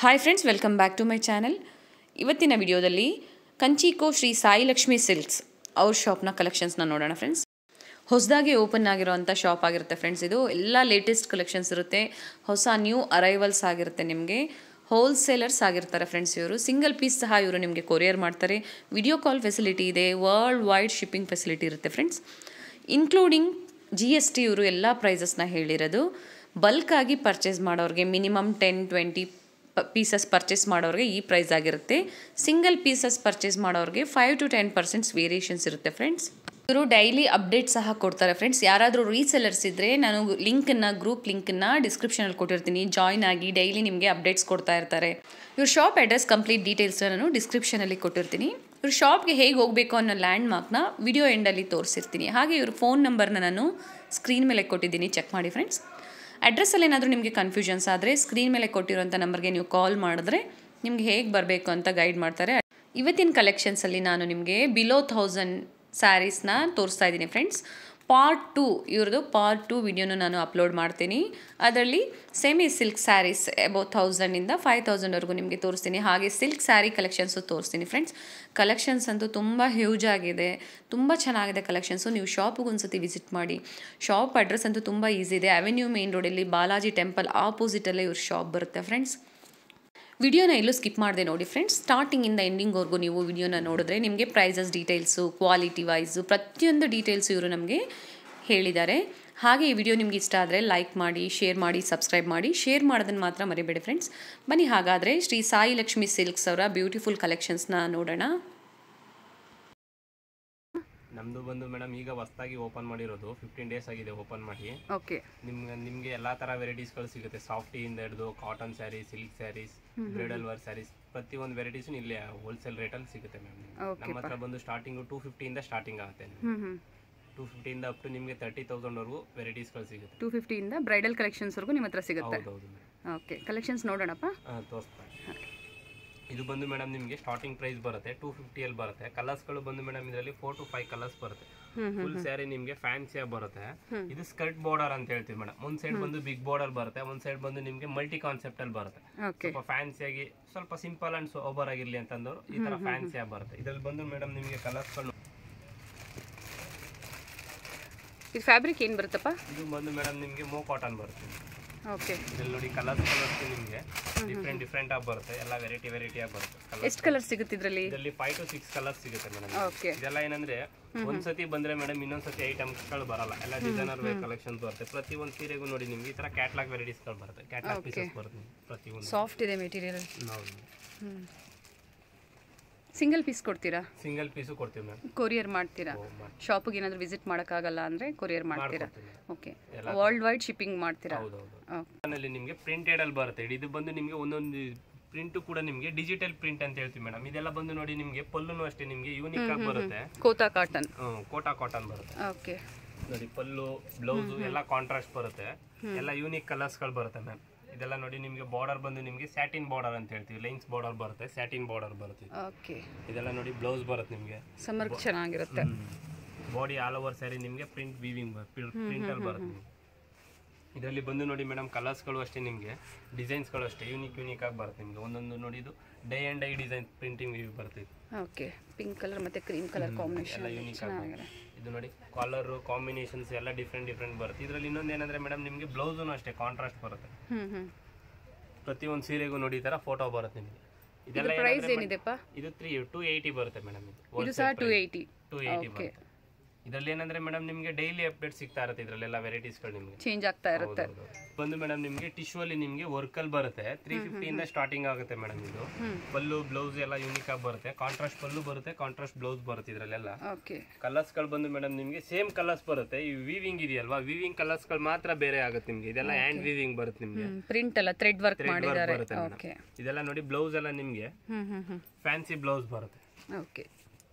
Hi friends, welcome back to my channel. ಇವತ್ತಿನ ವಿಡಿಯೋದಲ್ಲಿ Kanchiko Shri Sai Lakshmi silks ಅವ್ರ ಶಾಪ್ನ ಕಲೆಕ್ಷನ್ಸ್ನ ನೋಡೋಣ ಫ್ರೆಂಡ್ಸ್. ಹೊಸದಾಗಿ ಓಪನ್ ಆಗಿರೋವಂಥ ಶಾಪ್ ಆಗಿರುತ್ತೆ ಫ್ರೆಂಡ್ಸ್. ಇದು ಎಲ್ಲ ಲೇಟೆಸ್ಟ್ ಕಲೆಕ್ಷನ್ಸ್ ಇರುತ್ತೆ, ಹೊಸ ನ್ಯೂ ಅರೈವಲ್ಸ್ ಆಗಿರುತ್ತೆ. ನಿಮಗೆ ಹೋಲ್ಸೇಲರ್ಸ್ ಆಗಿರ್ತಾರೆ ಫ್ರೆಂಡ್ಸ್. ಇವರು ಸಿಂಗಲ್ ಪೀಸ್ ಸಹ ಇವರು ನಿಮಗೆ ಕೊರಿಯರ್ ಮಾಡ್ತಾರೆ. ವಿಡಿಯೋ ಕಾಲ್ ಫೆಸಿಲಿಟಿ ಇದೆ, ವರ್ಲ್ಡ್ ವೈಡ್ ಶಿಪ್ಪಿಂಗ್ ಫೆಸಿಲಿಟಿ ಇರುತ್ತೆ ಫ್ರೆಂಡ್ಸ್. ಇನ್ಕ್ಲೂಡಿಂಗ್ GST ಇವರು ಎಲ್ಲ ಪ್ರೈಸಸ್ನ ಹೇಳಿರೋದು. ಬಲ್ಕಾಗಿ ಪರ್ಚೇಸ್ ಮಾಡೋರಿಗೆ ಮಿನಿಮಮ್ 10-20 ಪೀಸಸ್ ಪರ್ಚೇಸ್ ಮಾಡೋರಿಗೆ ಈ ಪ್ರೈಸ್ ಆಗಿರುತ್ತೆ. ಸಿಂಗಲ್ ಪೀಸಸ್ ಪರ್ಚೇಸ್ ಮಾಡೋರಿಗೆ 5-10% ವೇರಿಯೇಷನ್ಸ್ ಇರುತ್ತೆ ಫ್ರೆಂಡ್ಸ್. ಇವರು ಡೈಲಿ ಅಪ್ಡೇಟ್ ಸಹ ಕೊಡ್ತಾರೆ ಫ್ರೆಂಡ್ಸ್. ಯಾರಾದರೂ ರೀಸೆಲರ್ಸ್ ಇದ್ದರೆ ನಾನು ಗ್ರೂಪ್ ಲಿಂಕನ್ನು ಡಿಸ್ಕ್ರಿಪ್ಷನಲ್ಲಿ ಕೊಟ್ಟಿರ್ತೀನಿ, ಜಾಯ್ನ್ ಆಗಿ ಡೈಲಿ ನಿಮಗೆ ಅಪ್ಡೇಟ್ಸ್ ಕೊಡ್ತಾ ಇರ್ತಾರೆ. ಇವ್ರ ಶಾಪ್ ಅಡ್ರೆಸ್ ಕಂಪ್ಲೀಟ್ ಡೀಟೇಲ್ಸ್ನ ನಾನು ಡಿಸ್ಕ್ರಿಪ್ಷನಲ್ಲಿ ಕೊಟ್ಟಿರ್ತೀನಿ. ಇವ್ರ ಶಾಪ್ಗೆ ಹೇಗೆ ಹೋಗಬೇಕು ಅನ್ನೋ ಲ್ಯಾಂಡ್ ಮಾರ್ಕ್ನ ವಿಡಿಯೋ ಎಂಡಲ್ಲಿ ತೋರಿಸಿರ್ತೀನಿ. ಹಾಗೆ ಇವ್ರ ಫೋನ್ ನಂಬರ್ನ ನಾನು ಸ್ಕ್ರೀನ್ ಮೇಲೆ ಕೊಟ್ಟಿದ್ದೀನಿ, ಚೆಕ್ ಮಾಡಿ ಫ್ರೆಂಡ್ಸ್. ಅಡ್ರೆಸ್ಸಲ್ಲಿ ಏನಾದರೂ ನಿಮಗೆ ಕನ್ಫ್ಯೂಷನ್ಸ್ ಆದರೆ ಸ್ಕ್ರೀನ್ ಮೇಲೆ ಕೊಟ್ಟಿರೋಂಥ ನಂಬರ್ಗೆ ನೀವು ಕಾಲ್ ಮಾಡಿದ್ರೆ ನಿಮ್ಗೆ ಹೇಗೆ ಬರಬೇಕು ಅಂತ ಗೈಡ್ ಮಾಡ್ತಾರೆ. ಇವತ್ತಿನ ಕಲೆಕ್ಷನ್ಸಲ್ಲಿ ನಾನು ನಿಮಗೆ ಬಿಲೋ 1000 ಸ್ಯಾರೀಸ್ನ ತೋರಿಸ್ತಾ ಇದ್ದೀನಿ ಫ್ರೆಂಡ್ಸ್. ಪಾರ್ಟ್ 2 ಇವ್ರದ್ದು ಪಾರ್ಟ್ 2 ವಿಡಿಯೋನು ನಾನು ಅಪ್ಲೋಡ್ ಮಾಡ್ತೀನಿ. ಅದರಲ್ಲಿ ಸೆಮಿ ಸಿಲ್ಕ್ ಸ್ಯಾರೀಸ್ ಅಬೌವ್ 1000ಇಂದ 5000ವರೆಗೂ ನಿಮಗೆ ತೋರಿಸ್ತೀನಿ. ಹಾಗೆ ಸಿಲ್ಕ್ ಸ್ಯಾರಿ ಕಲೆಕ್ಷನ್ಸು ತೋರಿಸ್ತೀನಿ ಫ್ರೆಂಡ್ಸ್. ಕಲೆಕ್ಷನ್ಸ್ ಅಂತೂ ತುಂಬ ಹ್ಯೂಜ್ ಆಗಿದೆ, ತುಂಬ ಚೆನ್ನಾಗಿದೆ ಕಲೆಕ್ಷನ್ಸು. ನೀವು ಶಾಪಿಗೆ ಒಂದ್ಸತಿ ವಿಸಿಟ್ ಮಾಡಿ. ಶಾಪ್ ಅಡ್ರೆಸ್ ಅಂತೂ ತುಂಬ ಈಸಿ ಇದೆ. ಅವೆನ್ಯೂ ಮೇನ್ ರೋಡಲ್ಲಿ ಬಾಲಾಜಿ ಟೆಂಪಲ್ ಆಪೋಸಿಟಲ್ಲೇ ಇವ್ರ ಶಾಪ್ ಬರುತ್ತೆ ಫ್ರೆಂಡ್ಸ್. ವಿಡಿಯೋನ ಎಲ್ಲೂ ಸ್ಕಿಪ್ ಮಾಡಿದೆ ನೋಡಿ ಫ್ರೆಂಡ್ಸ್. ಸ್ಟಾರ್ಟಿಂಗಿಂದ ಎಂಡಿಂಗ್ವರೆಗೂ ನೀವು ವಿಡಿಯೋನ ನೋಡಿದ್ರೆ ನಿಮಗೆ ಪ್ರೈಸಸ್ ಡೀಟೇಲ್ಸು, ಕ್ವಾಲಿಟಿ ವೈಸು, ಪ್ರತಿಯೊಂದು ಡೀಟೇಲ್ಸು ಇವರು ನಮಗೆ ಹೇಳಿದ್ದಾರೆ. ಹಾಗೆ ಈ ವಿಡಿಯೋ ನಿಮ್ಗೆ ಇಷ್ಟ ಆದರೆ ಲೈಕ್ ಮಾಡಿ, ಶೇರ್ ಮಾಡಿ, ಸಬ್ಸ್ಕ್ರೈಬ್ ಮಾಡಿ. ಶೇರ್ ಮಾಡೋದನ್ನು ಮಾತ್ರ ಮರಿಬೇಡಿ ಫ್ರೆಂಡ್ಸ್. ಬನ್ನಿ ಹಾಗಾದರೆ ಶ್ರೀ ಸಾಯಿ ಲಕ್ಷ್ಮಿ ಸಿಲ್ಕ್ಸ್ ಅವರ ಬ್ಯೂಟಿಫುಲ್ ಕಲೆಕ್ಷನ್ಸ್ನ ನೋಡೋಣ. ನಮ್ದು ಬಂದು ಮೇಡಮ್ ಈಗ ಹೊಸದಾಗಿ ಓಪನ್ ಮಾಡಿರೋದು, 15 ಡೇಸ್ ಆಗಿದೆ ಓಪನ್ ಮಾಡಿ. ಓಕೆ. ನಿಮಗೆ ಎಲ್ಲಾ ತರ ವೆರೈಟೀಸ್ಗಳು ಸಿಗುತ್ತೆ. ಸಾಫ್ಟಿಯಿಂದ ಹಿಡಿದು cotton saris, silk saris, bridal work saris, ಪ್ರತಿಯೊಂದು ವೆರೈಟೀಸ್ ಇಲ್ಲಿ ಹೋಲ್ಸೇಲ್ ರೇಟಲ್ಲಿ ಸಿಗುತ್ತೆ ಮ್ಯಾಮ್. ನಮ್ಮ ಹತ್ರ ಬಂದು ಸ್ಟಾರ್ಟಿಂಗ್ 250 ಇಂದ ಸ್ಟಾರ್ಟಿಂಗ್ ಆಗುತ್ತೆ. 250 ಇಂದ ಅಪ್ ಟು ನಿಮಗೆ 30,000 ವರೆಗೂ ವೆರೈಟೀಸ್ಗಳು ಸಿಗುತ್ತೆ. 250 ಇಂದ ಬ್ರೈಡಲ್ ಕಲೆಕ್ಷನ್ಸ್ ವರೆಗೂ ನಿಮ್ಮ ಹತ್ರ ಸಿಗುತ್ತೆ. ಹೌದು. ಓಕೆ, ಕಲೆಕ್ಷನ್ಸ್ ನೋಡೋಣಪ್ಪ. ತೋರಿಸ್ತಾ. ಇದು ಬಂದು ಮೇಡಮ್ ನಿಮಗೆ ಸ್ಟಾರ್ಟಿಂಗ್ ಪ್ರೈಸ್ ಬರುತ್ತೆ 250 ಅಲ್ಲಿ ಬರುತ್ತೆ. ಕಲರ್ಸ್ಗಳು ಬಂದು ಮೇಡಮ್ ಇದರಲ್ಲಿ 4 to 5 ಕಲರ್ಸ್ ಬರುತ್ತೆ. ಫುಲ್ ಸ್ಯಾರಿ ನಿಮಗೆ ಫ್ಯಾನ್ಸಿ ಬರುತ್ತೆ. ಇದು ಸ್ಕರ್ಟ್ ಬಾರ್ಡರ್ ಅಂತ ಹೇಳ್ತೀವಿ ಮೇಡಮ್. ಒಂದ್ ಸೈಡ್ ಬಂದು ಬಿಗ್ ಬಾರ್ಡರ್ ಬರುತ್ತೆ, ಒಂದ್ ಸೈಡ್ ಬಂದು ನಿಮಗೆ ಮಲ್ಟಿ ಕಾನ್ಸೆಪ್ಟ್ ಅಲ್ಲಿ ಬರುತ್ತೆ. ಸ್ವಲ್ಪ ಫ್ಯಾನ್ಸಿ ಆಗಿ, ಸ್ವಲ್ಪ ಸಿಂಪಲ್ ಅಂಡ್ ಸೋಬರ್ ಆಗಿರ್ಲಿ ಅಂತಂದವರು ಈ ತರ ಫ್ಯಾನ್ಸಿ ಆಗಿ ಬರುತ್ತೆ. ಇದ್ರಲ್ಲಿ ಬಂದು ಮೇಡಮ್ ನಿಮಗೆ ಕಲರ್ಸ್ಗಳು. ಇದು ಫ್ಯಾಬ್ರಿಕ್ ಏನು ಬರುತ್ತಪ್ಪ? ಇದು ಬಂದು ಮೇಡಮ್ ನಿಮಗೆ ಮೋ ಕಾಟನ್ ಬರುತ್ತೆ. ಓಕೆ. ಇದರಲ್ಲಿ ನೋಡಿ ಕಲರ್ಸ್ ನಿಮಗೆ ಡಿಫ್ರೆಂಟ್ ಆಗಿ ಬರುತ್ತೆ. ಎಲ್ಲ ವೆರೈಟಿ ಆಗಿ ಬರುತ್ತೆ. ಎಷ್ಟು ಕಲರ್ ಸಿಗುತ್ತೆ ಇದರಲ್ಲಿ? 5 to 6 ಕಲರ್ಸ್ ಸಿಗುತ್ತೆ ಮೇಡಮ್. ಓಕೆ. ಇದೆಲ್ಲ ಏನಂದ್ರೆ ಒಂದ್ಸತಿ ಬಂದ್ರೆ ಮೇಡಮ್ ಇನ್ನೊಂದ್ಸತಿ ಐಟಮ್ಸ್ಗಳು ಬರಲ್ಲ. ಎಲ್ಲ ಡಿಸೈನರ್ ವೇರ್ ಕಲೆಕ್ಷನ್ಸ್ ಬರುತ್ತೆ. ಪ್ರತಿ ಒಂದು ಸೀರೆಗೂ ನೋಡಿ ನಿಮ್ಗೆ ಈ ತರ ಕ್ಯಾಟ್ಲಾಗ್ ವೆರೈಟೀಸ್ಗಳು ಬರುತ್ತೆ. ಕ್ಯಾಟ್ಲಾಗ್ ಪೀಸಸ್ ಬರುತ್ತೆ ಪ್ರತಿ ಒಂದು. ಸಾಫ್ಟ್ ಇದೆ ಮೆಟೀರಿಯಲ್. ಹೌದು. ಸಿಂಗಲ್ ಪೀಸ್ ಕೊಡ್ತೀರಾ? ಸಿಂಗಲ್ ಪೀಸು ಕೊಡ್ತೀವಿ ಮ್ಯಾಮ್. ಕೊರಿಯರ್ ಮಾಡ್ತೀರಾ? ಶಾಪಿಗೆ ಏನಾದರೂ ವಿಸಿಟ್ ಮಾಡೋಕ್ಕಾಗಲ್ಲ ಅಂದರೆ ಕೊರಿಯರ್ ಮಾಡ್ತೀರಾ? ಓಕೆ. ವರ್ಲ್ಡ್ ವೈಡ್ ಶಿಪ್ಪಿಂಗ್ ಮಾಡ್ತೀರಾ? ಹೌದು. ನಿಮಗೆ ಪ್ರಿಂಟೆಡ್ ಅಲ್ಲಿ ಬರುತ್ತೆ. ಇದು ಬಂದು ನಿಮಗೆ ಒಂದೊಂದು ಪ್ರಿಂಟ್ ಕೂಡ ನಿಮಗೆ ಡಿಜಿಟಲ್ ಪ್ರಿಂಟ್ ಅಂತ ಹೇಳ್ತೀವಿ ಮೇಡಮ್. ಇದೆಲ್ಲ ಬಂದು ನೋಡಿ ನಿಮಗೆ ಪಲ್ಲುನು ಅಷ್ಟೇ ನಿಮಗೆ ಯೂನಿಕ್ ಆಗಿ ಬರುತ್ತೆ. ಕೋಟಾ ಕಾಟನ್ ಬರುತ್ತೆ. ಓಕೆ. ನೋಡಿ ಪಲ್ಲು, ಬ್ಲೌಸ್ ಎಲ್ಲ ಕಾಂಟ್ರಾಸ್ಟ್ ಬರುತ್ತೆ. ಎಲ್ಲ ಯೂನಿಕ್ ಕಲರ್ಸ್ಗಳು ಬರುತ್ತೆ ಮ್ಯಾಮ್. ಇದೆಲ್ಲ ನೋಡಿ ನಿಮಗೆ ಬಾರ್ಡರ್ ಬಂದು ನಿಮಗೆ ಸ್ಯಾಟಿನ್ ಬಾರ್ಡರ್ ಅಂತ ಹೇಳ್ತೀವಿ. ಲೈನ್ಸ್ ಬಾರ್ಡರ್ ಬರುತ್ತೆ, ಸ್ಯಾಟಿನ್ ಬಾರ್ಡರ್ ಬರುತ್ತೆ. ಓಕೆ. ಇದೆಲ್ಲ ನೋಡಿ ಬ್ಲೌಸ್ ಬರುತ್ತೆ ನಿಮಗೆ. ಸಮ್ಮರ್ ಚೆನ್ನಾಗಿರುತ್ತೆ. ಬಾಡಿ ಆಲ್ ಓವರ್ ಸ್ಯಾರಿ ನಿಮಗೆ ಪ್ರಿಂಟ್ ವೀವಿಂಗ್ ಪ್ರಿಂಟ್ ಅಲ್ಲಿ ಬರುತ್ತೆ. ಇದರಲ್ಲಿ ಬಂದು ನೋಡಿ ಮೇಡಮ್ ಕಲರ್ಸ್ಗಳು ಅಷ್ಟೇ ನಿಮಗೆ, ಡಿಸೈನ್ಸ್ಗಳು ಅಷ್ಟೇ ಯೂನಿಕ್ ಆಗಿ ಬರುತ್ತೆ ನಿಮಗೆ. ಒಂದೊಂದು ನೋಡಿ ಇದು dye and dye design printing ಬರುತ್ತೆ. ಓಕೆ. ಪಿಂಕ್ ಕಲರ್ ಮತ್ತೆ ಕ್ರೀಮ್ ಕಲರ್ ಕಾಂಬಿನೇಷನ್ ಎಲ್ಲ ಯೂನಿಕ್ ಆಗಿದೆ. ಇದು ನೋಡಿ ಕಾಲರ್ ಕಾಂಬಿನೇಷನ್ಸ್ ಎಲ್ಲ ಡಿಫ್ರೆಂಟ್ ಬರುತ್ತೆ. ಇದರಲ್ಲಿ ಇನ್ನೊಂದು ಏನಂದ್ರೆ ಮೇಡಮ್ ನಿಮಗೆ ಬ್ಲೌಸು ಅಷ್ಟೇ ಕಾಂಟ್ರಾಸ್ಟ್ ಬರುತ್ತೆ. ಪ್ರತಿಯೊಂದು ಸೀರೆಗೂ ನೋಡಿ ಈ ತರ ಫೋಟೋ ಬರುತ್ತೆ ನಿಮಗೆ. ಇದೆಲ್ಲ ಪ್ರೈಸ್ ಏನಿದೆಪ್ಪ? ಇದು 280 ಬರುತ್ತೆ ಮೇಡಮ್. ಇದು ಸಹ 280 ಬರುತ್ತೆ. ಇದರಲ್ಲಿ ಏನಂದ್ರೆ ಮೇಡಮ್ ನಿಮಗೆ ಡೈಲಿ ಅಪ್ಡೇಟ್ ಸಿಗ್ತಾ ಇರುತ್ತೆ. ಇದರಲ್ಲೆಲ್ಲ ವೆರೈಟೀಸ್ಗಳು ನಿಮಗೆ ಚೇಂಜ್ ಆಗ್ತಾ ಇರುತ್ತೆ. ಬಂದು ಮೇಡಮ್ ನಿಮಗೆ ಟಿಶ್ಯೂ ಅಲ್ಲಿ ನಿಮಗೆ ವರ್ಕಲ್ ಬರುತ್ತೆ. 350 ಇಂದ ಸ್ಟಾರ್ಟಿಂಗ್ ಆಗುತ್ತೆ ಮೇಡಮ್. ಇದು ಪಲ್ಲು ಬ್ಲೌಸ್ ಎಲ್ಲ ಯೂನಿಕ್ ಆಗಿ ಬರುತ್ತೆ. ಕಾಂಟ್ರಾಸ್ಟ್ ಪಲ್ಲು ಬರುತ್ತೆ, ಕಾಂಟ್ರಾಸ್ಟ್ ಬ್ಲೌಸ್ ಬರುತ್ತೆ. ಇದರಲ್ಲೆಲ್ಲ ಕಲರ್ಸ್ ಗಳು ಬಂದು ಮೇಡಮ್ ನಿಮಗೆ ಸೇಮ್ ಕಲರ್ಸ್ ಬರುತ್ತೆ. ಈ ವೀವಿಂಗ್ ಇದೆಯಲ್ವಾ, ವೀವಿಂಗ್ ಕಲರ್ಸ್ ಗಳು ಮಾತ್ರ ಬೇರೆ ಆಗುತ್ತೆ ನಿಮಗೆ. ಇದೆಲ್ಲ ಹ್ಯಾಂಡ್ ವೀವಿಂಗ್ ಬರುತ್ತೆ ನಿಮಗೆ. ಪ್ರಿಂಟ್ ಎಲ್ಲ ಥ್ರೆಡ್ ವರ್ಕ್ ಮಾಡಿದ್ದಾರೆ. ಇದೆಲ್ಲ ನೋಡಿ ಬ್ಲೌಸ್ ಎಲ್ಲ ನಿಮಗೆ ಫ್ಯಾನ್ಸಿ ಬ್ಲೌಸ್ ಬರುತ್ತೆ. ಓಕೆ.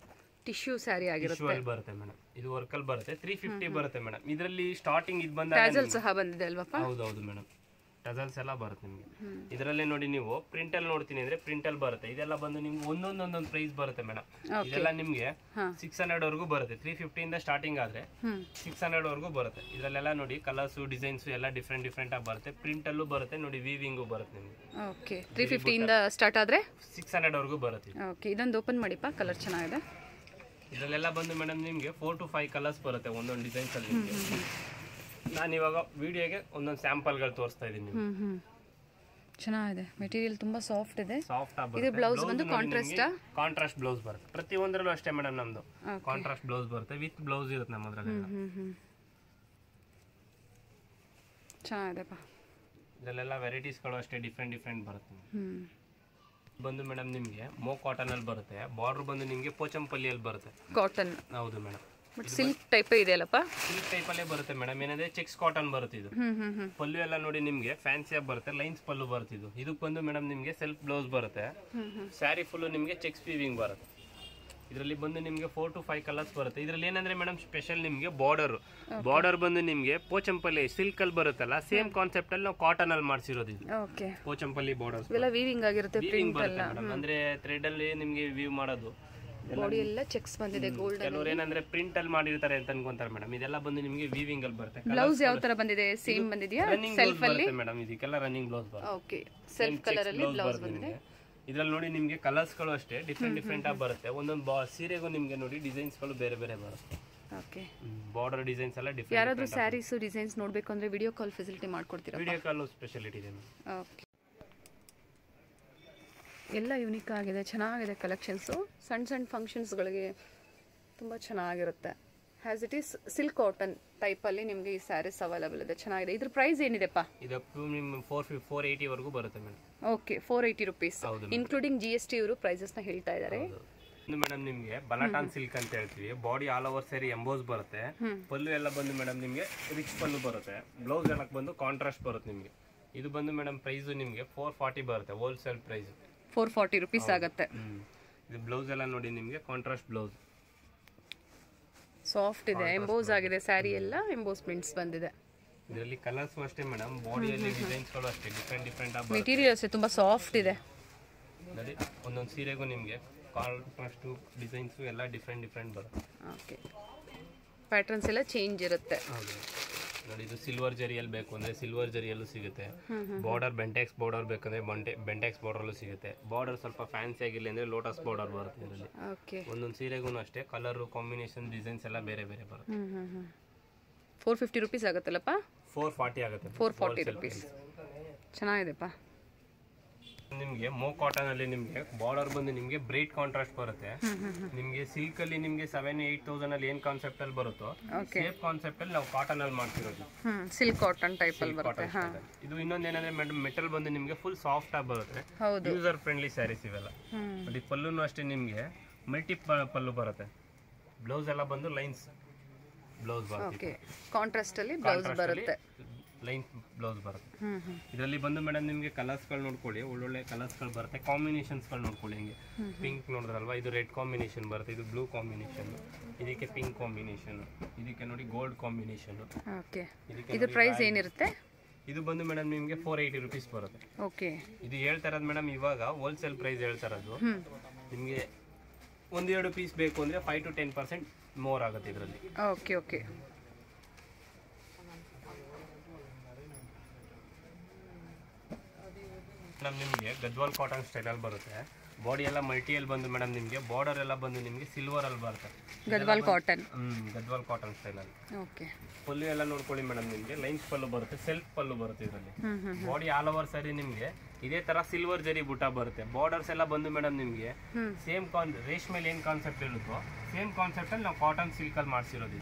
ಟಿಶ್ಯೂ ಸ್ಯಾರಿ ಆಗಿರುತ್ತೆ ಬರುತ್ತೆ ಮೇಡಮ್. ಇದು ವರ್ಕಲ್ ಬರುತ್ತೆ. 350 ಬರುತ್ತೆ ಮೇಡಮ್. ಇದರಲ್ಲಿ ಸ್ಟಾರ್ಟಿಂಗ್ ಇದು ಬಂದಾಗ ಟ್ಯಾಸಲ್ ಸಹ ಬಂದಿದೆ ಅಲ್ವಾ? ಹೌದು ಮೇಡಮ್. ಟಜಲ್ಸ್ ಎಲ್ಲ ಬರುತ್ತೆ ನಿಮಗೆ. ಇದರಲ್ಲೇ ನೋಡಿ ನೀವು ಪ್ರಿಂಟಲ್ಲಿ ನೋಡ್ತೀನಿ ಅಂದ್ರೆ ಪ್ರಿಂಟಲ್ಲಿ ಬರುತ್ತೆ. ಇದೆಲ್ಲ ಬಂದು ನಿಮ್ಗೆ ಒಂದೊಂದು ಪ್ರೈಸ್ ಬರುತ್ತೆ ಮೇಡಮ್. ಇದೆಲ್ಲ ನಿಮ್ಗೆ 600 ವರೆಗೂ ಬರುತ್ತೆ. 350 ಇಂದ ಸ್ಟಾರ್ಟಿಂಗ್ ಆದ್ರೆ 600 ವರೆಗೂ ಬರುತ್ತೆ. ಇದರಲ್ಲೆಲ್ಲ ನೋಡಿ ಕಲರ್ಸ್ ಡಿಸೈನ್ಸ್ ಎಲ್ಲ ಡಿಫ್ರೆಂಟ್ ಆಗಿ ಬರುತ್ತೆ. ಪ್ರಿಂಟ್ ಅಲ್ಲೂ ಬರುತ್ತೆ ನೋಡಿ, ವೀವಿಂಗು ಬರುತ್ತೆ ನಿಮ್ಗೆ. ಓಕೆ 350 ಇಂದ ಸ್ಟಾರ್ಟ್ ಆದ್ರೆ 600 ವರೆಗೂ ಬರುತ್ತೆ. ಓಕೆ ಇದೊಂದು ಓಪನ್ ಮಾಡಿಪ್ಪ, ಕಲರ್ ಚೆನ್ನಾಗಿದೆ. ಇದರಲ್ಲೆಲ್ಲ ಬಂದು ಮೇಡಮ್ ನಿಮ್ಗೆ 4 to 5 ಕಲರ್ಸ್ ಬರುತ್ತೆ ಒಂದೊಂದು ಡಿಸೈನ್ಸ್ ಅಲ್ಲಿ ನಿಮಗೆ. ನಾನು ಇವಾಗ ವಿಡಿಯೋಗೆ ಒಂದೊಂದು ಸ್ಯಾಂಪಲ್ಗಳು ತೋರಿಸ್ತಾ ಇದ್ದೀನಿ. ಚೆನ್ನಾಗಿದೆ, ಮೆಟೀರಿಯಲ್ ತುಂಬಾ ಸಾಫ್ಟ್ ಇದೆ. ಸಾಫ್ಟ್ ಆಗಿ ಇದು ಬ್ಲೌಸ್ ಬಂದು ಕಾಂಟ್ರಾಸ್ಟ್ ಬ್ಲೌಸ್ ಬರುತ್ತೆ. ಪ್ರತಿ ಒಂದರಲ್ಲೂ ಅಷ್ಟೇ ಮೇಡಮ್, ನಮ್ದು ಕಾಂಟ್ರಾಸ್ಟ್ ಬ್ಲೌಸ್ ಬರುತ್ತೆ, ವಿತ್ ಬ್ಲೌಸ್ ಇರುತ್ತೆ ನಮ್ಮದ್ರಲ್ಲಿ. ಚೆನ್ನಾಗಿದೆಪ್ಪ. ಇದರಲ್ಲೆಲ್ಲ ವೆರೈಟೀಸ್ಗಳು ಅಷ್ಟೇ ಡಿಫ್ರೆಂಟ್ ಬರುತ್ತೆ. ಬಂದು ಮೇಡಮ್ ನಿಮಗೆ ಮೋ ಕಾಟನ್ ಅಲ್ಲಿ ಬರುತ್ತೆ. ಬಾರ್ಡರ್ ಬಂದು ನಿಮಗೆ ಪೋಚಂಪಲ್ಲಿಯಲ್ಲಿ ಬರುತ್ತೆ. ಕಾಟನ್? ಹೌದು ಮೇಡಮ್. ಬಟ್ ಸಿಲ್ಕ್ ಟೈಪ್ ಇದೆಯಲ್ಲಪ್ಪ? ಸಿಲ್ಕ್ ಟೈಪ್ ಅಲ್ಲೇ ಬರುತ್ತೆ ಮೇಡಮ್. ಏನಂದ್ರೆ ಚೆಕ್ಸ್ ಕಾಟನ್ ಬರುತ್ತೆ ಇದು. ಪಲ್ಲು ಎಲ್ಲ ನೋಡಿ ನಿಮ್ಗೆ ಫ್ಯಾನ್ಸಿ ಆಗಿ ಬರುತ್ತೆ, ಲೈನ್ಸ್ ಪಲ್ಲು ಬರುತ್ತೆ ಇದು. ಇದಕ್ಕೆ ಬಂದು ಮೇಡಮ್ ನಿಮ್ಗೆ ಸೆಲ್ಫ್ ಬ್ಲೌಸ್ ಬರುತ್ತೆ. ಸ್ಯಾರಿ ಫುಲ್ ನಿಮ್ಗೆ ಚೆಕ್ಸ್ ವೀವಿಂಗ್ ಬರುತ್ತೆ. ಇದರಲ್ಲಿ ಬಂದು ನಿಮ್ಗೆ 4 to 5 ಕಲರ್ಸ್ ಬರುತ್ತೆ. ಇದ್ರಲ್ಲಿ ಏನಂದ್ರೆ ಮೇಡಮ್ ಸ್ಪೆಷಲ್ ನಿಮ್ಗೆ ಬಾರ್ಡರ್ ಬಂದು ನಿಮ್ಗೆ ಪೋಚಂಪಲ್ಲಿ ಸಿಲ್ಕ್ ಅಲ್ಲಿ ಬರುತ್ತಲ್ಲ, ಸೇಮ್ ಕಾನ್ಸೆಪ್ಟ್ ಅಲ್ಲಿ ನಾವು ಕಾಟನ್ ಅಲ್ಲಿ ಮಾಡ್ಸಿರೋದು ಇದು. ಪೋಚಂಪಲ್ಲಿ ಬಾರ್ಡರ್ಸ್ ಎಲ್ಲ ವೀವಿಂಗ್ ಆಗಿರುತ್ತೆ, ಪ್ರಿಂಟ್ ಬರುತ್ತೆ ಮೇಡಮ್. ಅಂದ್ರೆ ಥ್ರೆಡ್ ಅಲ್ಲಿ ನಿಮ್ಗೆ ವೀವ್ ಮಾಡೋದು. ಬಾಡಿ ಎಲ್ಲ ಚೆಕ್ಸ್ ಬಂದಿದೆ ಗೋಲ್ಡ್. ಕೆಲವರು ಏನಂದ್ರೆ ಪ್ರಿಂಟ್ ಅಲ್ಲಿ ಮಾಡಿರ್ತಾರೆ ಅಂತ ಅನ್ಕೊಂತಾರೆ ಮೇಡಮ್. ಇದೆಲ್ಲ ಬಂದು ನಿಮ್ಗೆ ವೀವಿಂಗ್ ಅಲ್ಲಿ ಬರುತ್ತೆ. ಬ್ಲೌಸ್ ಯಾವ ತರ ಬಂದಿದೆ? ಸೇಮ್ ಬಂದಿದೆಯಾ? ಸೆಲ್ಫ್ ಅಲ್ಲಿ ಮೇಡಮ್ ಇದಕ್ಕೆಲ್ಲ ರನ್ನಿಂಗ್ ಬ್ಲೌಸ್ ಬರುತ್ತೆ. ಓಕೆ, ಸೆಲ್ಫ್ ಕಲರ್ ಅಲ್ಲಿ ಬ್ಲೌಸ್ ಬಂದಿದೆ. ಇದ್ರಲ್ಲಿ ನೋಡಿ ನಿಮ್ಗೆ ಕಲರ್ಸ್ ಗಳು ಅಷ್ಟೇ ಡಿಫ್ರೆಂಟ್ ಆಗಿ ಬರುತ್ತೆ. ಒಂದೊಂದು ಸೀರೆಗೂ ನಿಮ್ಗೆ ನೋಡಿ ಡಿಸೈನ್ಸ್ ಗಳು ಬೇರೆ ಬರುತ್ತೆ. ಓಕೆ, ಬಾರ್ಡರ್ ಡಿಸೈನ್ಸ್ ಎಲ್ಲ ಡಿಫ್ರೆಂಟ್. ಯಾರಾದ್ರೂ ಸ್ಯಾರೀಸ್ ಡಿಸೈನ್ಸ್ ನೋಡ್ಬೇಕು ಅಂದ್ರೆ ವಿಡಿಯೋ ಕಾಲ್ ಫೆಸಿಲಿಟಿ ಮಾಡ್ಕೊಡ್ತೀರಾ? ವಿಡಿಯೋ ಕಾಲ್ ಸ್ಪೆಷಾಲಿಟಿ ಇದೆ. ಓಕೆ, ಎಲ್ಲ ಯೂನಿಕ್ ಆಗಿದೆ, ಚೆನ್ನಾಗಿದೆ ಕಲೆಕ್ಷನ್ಸು. ಸಣ್ಣ ಫಂಕ್ಷನ್ಸ್ಗಳಿಗೆ ತುಂಬ ಚೆನ್ನಾಗಿರುತ್ತೆ. As it is silk cotton ಟೈಪಲ್ಲಿ ನಿಮಗೆ ಈ ಸ್ಯಾರೀಸ್ ಅವೈಲೇಬಲ್ ಇದೆ. ಚೆನ್ನಾಗಿದೆ. ಇದ್ರ ಪ್ರೈಸ್ ಏನಿದೆಪ್ಪ? ಇದಕ್ಕೂ ನಿಮ್ಮ 480 ವರೆಗೂ ಬರುತ್ತೆ madam. Okay, 480 rupees including GST. ಇವರು ಪ್ರೈಸಸ್ನ ಹೇಳ್ತಾ ಇದ್ದಾರೆ. ಮೇಡಮ್ ನಿಮ್ಗೆ ಬಲಾಟಾನ್ ಸಿಲ್ಕ್ ಅಂತ ಹೇಳ್ತೀವಿ. ಬಾಡಿ ಆಲ್ ಓವರ್ ಸೇರಿ ಎಂಬೋಸ್ ಬರುತ್ತೆ. ಪಲ್ಲು ಎಲ್ಲ ಬಂದು ಮೇಡಮ್ ನಿಮ್ಗೆ ರಿಚ್ ಪಲ್ಲು ಬರುತ್ತೆ. ಬ್ಲೌಸ್ ಎಲ್ಲ ಬಂದು ಕಾಂಟ್ರಾಸ್ಟ್ ಬರುತ್ತೆ ನಿಮ್ಗೆ. ಇದು ಬಂದು ಮೇಡಮ್ ಪ್ರೈಸ್ ನಿಮ್ಗೆ 440 ಬರುತ್ತೆ. ಹೋಲ್ಸೇಲ್ ಪ್ರೈಸ್ 440 ರುಪೀಸ್ ಆಗುತ್ತೆ. ಇದು ಬ್ಲೌಸ್ ಎಲ್ಲ ನೋಡಿ ನಿಮ್ಗೆ ಕಾಂಟ್ರಾಸ್ಟ್ ಬ್ಲೌಸ್, ಸಾಫ್ಟ್ ಇದೆ, ಎಂಬೋಸ್ ಆಗಿದೆ. ಸ್ಯಾರಿ ಎಲ್ಲ ಎಂಬೋಸ್ ಪ್ರಿಂಟ್ಸ್ ಬಂದಿದೆ. ಇದರಲ್ಲಿ ಕಲರ್ಸ್ ಅಷ್ಟೇ ಮೇಡಮ್, ಬಾಡಿಯಲ್ಲಿ ಡಿಸೈನ್ಸ್ ಗಳು ಅಷ್ಟೇ ಡಿಫ್ರೆಂಟ್ ಆಗಿ. ಮೆಟೀರಿಯಲ್ಸ್ ತುಂಬಾ ಸಾಫ್ಟ್ ಇದೆ ನೋಡಿ. ಒಂದೊಂದು ಸೀರೆಗೂ ನಿಮ್ಗೆ ಕಾಂಟ್ರಾಸ್ಟ್ ಡಿಸೈನ್ಸ್ ಎಲ್ಲ ಡಿಫ್ರೆಂಟ್ ಬರುತ್ತೆ. ಓಕೆ, ಪ್ಯಾಟರ್ನ್ಸ್ ಎಲ್ಲ ಚೇಂಜ್ ಇರುತ್ತೆ. ಹೌದು ನೋಡಿ. ಇದು ಸಿಲ್ವರ್ ಜರಿಯಲ್ಲಿ ಬೇಕು ಅಂದ್ರೆ ಸಿಲ್ವರ್ ಜರಿಯಲ್ಲೂ ಸಿಗುತ್ತೆ. ಬಾರ್ಡರ್ ಬೆಂಟೆಕ್ಸ್ ಬಾರ್ಡರ್ ಬೇಕಂದ್ರೆ ಬೆಂಟೆಕ್ಸ್ ಬಾರ್ಡರ್ ಸಿಗುತ್ತೆ. ಬಾರ್ಡರ್ ಸ್ವಲ್ಪ ಫ್ಯಾನ್ಸಿ ಆಗಿರಲಿ ಅಂದ್ರೆ ಲೋಟಸ್ ಬಾರ್ಡರ್ ಬರುತ್ತೆ ಇದರಲ್ಲಿ. ಒಂದೊಂದು ಸೀರೆಗೂ ಅಷ್ಟೇ ಕಲರ್ ಕಾಂಬಿನೇಷನ್ ಡಿಸೈನ್ಸ್ ಎಲ್ಲ ಬೇರೆ ಬರುತ್ತೆ. 450 ರುಪೀಸ್ ಆಗುತ್ತಲ್ಲಪ್ಪ? 440 ಆಗುತ್ತೆ. 440 ರುಪೀಸ್. ಚೆನ್ನಾಗಿದೆಪ್ಪ. ನಿಮ್ಗೆ ಮೋ ಕಾಟನ್ ಅಲ್ಲಿ ನಿಮ್ಗೆ ಬಾರ್ಡರ್ ಬಂದು ನಿಮ್ಗೆ ಬ್ರೈಟ್ ಕಾಂಟ್ರಾಸ್ಟ್ ಬರುತ್ತೆ. ನಿಮ್ಗೆ ಸಿಲ್ಕ್ ಅಲ್ಲಿ ನಿಮ್ಗೆ 7,000-8,000 ಅಲ್ಲಿ ಏನ್ ಕಾನ್ಸೆಪ್ಟ್ ಅಲ್ಲಿ ಬರುತ್ತೋ ಸೇಮ್ ಕಾನ್ಸೆಪ್ಟ್ ಅಲ್ಲಿ ನಾವು ಕಾಟನ್ ಅಲ್ಲಿ ಮಾಡ್ತಿರೋದು. ಸಿಲ್ಕ್ ಕಾಟನ್ ಟೈಪ್ ಅಲ್ಲಿ ಬರುತ್ತೆ. ಇದು ಇನ್ನೊಂದೇನಂದ್ರೆ ಮೇಡಮ್ ಮೆಟಲ್ ಬಂದು ನಿಮ್ಗೆ ಫುಲ್ ಸಾಫ್ಟ್ ಆಗಿ ಬರುತ್ತೆ. ಯೂಸರ್ ಫ್ರೆಂಡ್ಲಿ ಸ್ಯಾರೀಸ್ ಇವೆಲ್ಲ. ಈ ಪಲ್ಲುನು ಅಷ್ಟೇ ನಿಮ್ಗೆ ಮಲ್ಟಿ ಪಲ್ಲು ಬರುತ್ತೆ. ಬ್ಲೌಸ್ ಎಲ್ಲ ಬಂದು ಲೈನ್ಸ್ ಬ್ಲೌಸ್ ಬರುತ್ತೆ. ಕಾಂಟ್ರಾಸ್ಟ್ ಅಲ್ಲಿ ಬ್ಲೌಸ್ ಬರುತ್ತೆ, ಲೈನ್ ಬ್ಲೌಸ್ ಬರುತ್ತೆ. ಇದರಲ್ಲಿ ಬಂದು ಮೇಡಮ್ ನಿಮಗೆ ಕಲರ್ಸ್ಗಳು ನೋಡ್ಕೊಳ್ಳಿ, ಒಳ್ಳೊಳ್ಳೆ ಕಲರ್ಸ್ಗಳು ಬರುತ್ತೆ. ಕಾಂಬಿನೇಷನ್ಸ್ಗಳು ನೋಡ್ಕೊಳ್ಳಿ. ಹಿಂಗೆ ಪಿಂಕ್ ನೋಡಿದ್ರಲ್ವಾ, ಇದು ರೆಡ್ ಕಾಂಬಿನೇಷನ್ ಬರುತ್ತೆ, ಇದು ಬ್ಲೂ ಕಾಂಬಿನೇಷನ್, ಇದಕ್ಕೆ ಪಿಂಕ್ ಕಾಂಬಿನೇಷನ್, ಇದಕ್ಕೆ ನೋಡಿ ಗೋಲ್ಡ್ ಕಾಂಬಿನೇಷನ್. ಓಕೆ, ಇದು ಪ್ರೈಸ್ ಏನಿರುತ್ತೆ? ಇದು ಬಂದು ಮೇಡಮ್ ನಿಮಗೆ 480 ರುಪೀಸ್ ಬರುತ್ತೆ. ಓಕೆ, ಇದು ಹೇಳ್ತಾ ಇರೋದು ಮೇಡಮ್ ಇವಾಗ ಹೋಲ್ಸೇಲ್ ಪ್ರೈಸ್ ಹೇಳ್ತಾ ಇರೋದು. ನಿಮಗೆ 1-2 ಪೀಸ್ ಬೇಕು ಅಂದರೆ 5 to 10% ಮೋರ್ ಆಗುತ್ತೆ ಇದರಲ್ಲಿ. Okay okay. ಮೇಡಮ್ ನಿಮಗೆ ಗದ್ವಾಲ್ ಕಾಟನ್ ಸ್ಟೈಲಲ್ಲಿ ಬರುತ್ತೆ. ಬಾಡಿ ಎಲ್ಲ ಮಲ್ಟಿಯಲ್ಲಿ ಬಂದು ಮೇಡಮ್ ನಿಮಗೆ ಬಾರ್ಡರ್ ಎಲ್ಲ ಬಂದು ನಿಮಗೆ ಸಿಲ್ವರ್ ಅಲ್ಲಿ ಬರುತ್ತೆ. ಗದ್ವಾಲ್ ಕಾಟನ್. ಗದ್ವಾಲ್ ಕಾಟನ್ ಸ್ಟೈಲಲ್ಲಿ. ಓಕೆ, ಪಲ್ಲು ಎಲ್ಲ ನೋಡ್ಕೊಳ್ಳಿ ಮೇಡಮ್, ನಿಮಗೆ ಲೈನ್ಸ್ ಪಲ್ಲು ಬರುತ್ತೆ, ಸೆಲ್ಫ್ ಪಲ್ಲು ಬರುತ್ತೆ ಇದರಲ್ಲಿ. ಬಾಡಿ ಆಲ್ ಓವರ್ ಸಾರಿ ನಿಮಗೆ ಇದೇ ತರ ಸಿಲ್ವರ್ ಜರಿ ಬುಟ್ಟ ಬರುತ್ತೆ. ಬಾರ್ಡರ್ಸ್ ಎಲ್ಲ ಬಂದು ಮೇಡಮ್ ನಿಮಗೆ ಸೇಮ್ ರೇಷ್ಮೆಲಿ ಏನ್ ಕಾನ್ಸೆಪ್ಟ್ ಇರುತ್ತೋ ಸೇಮ್ ಕಾನ್ಸೆಪ್ಟ್ ಅಲ್ಲಿ ನಾವು ಕಾಟನ್ ಸಿಲ್ಕ್ ಅಲ್ಲಿ ಮಾಡಿಸಿರೋದು.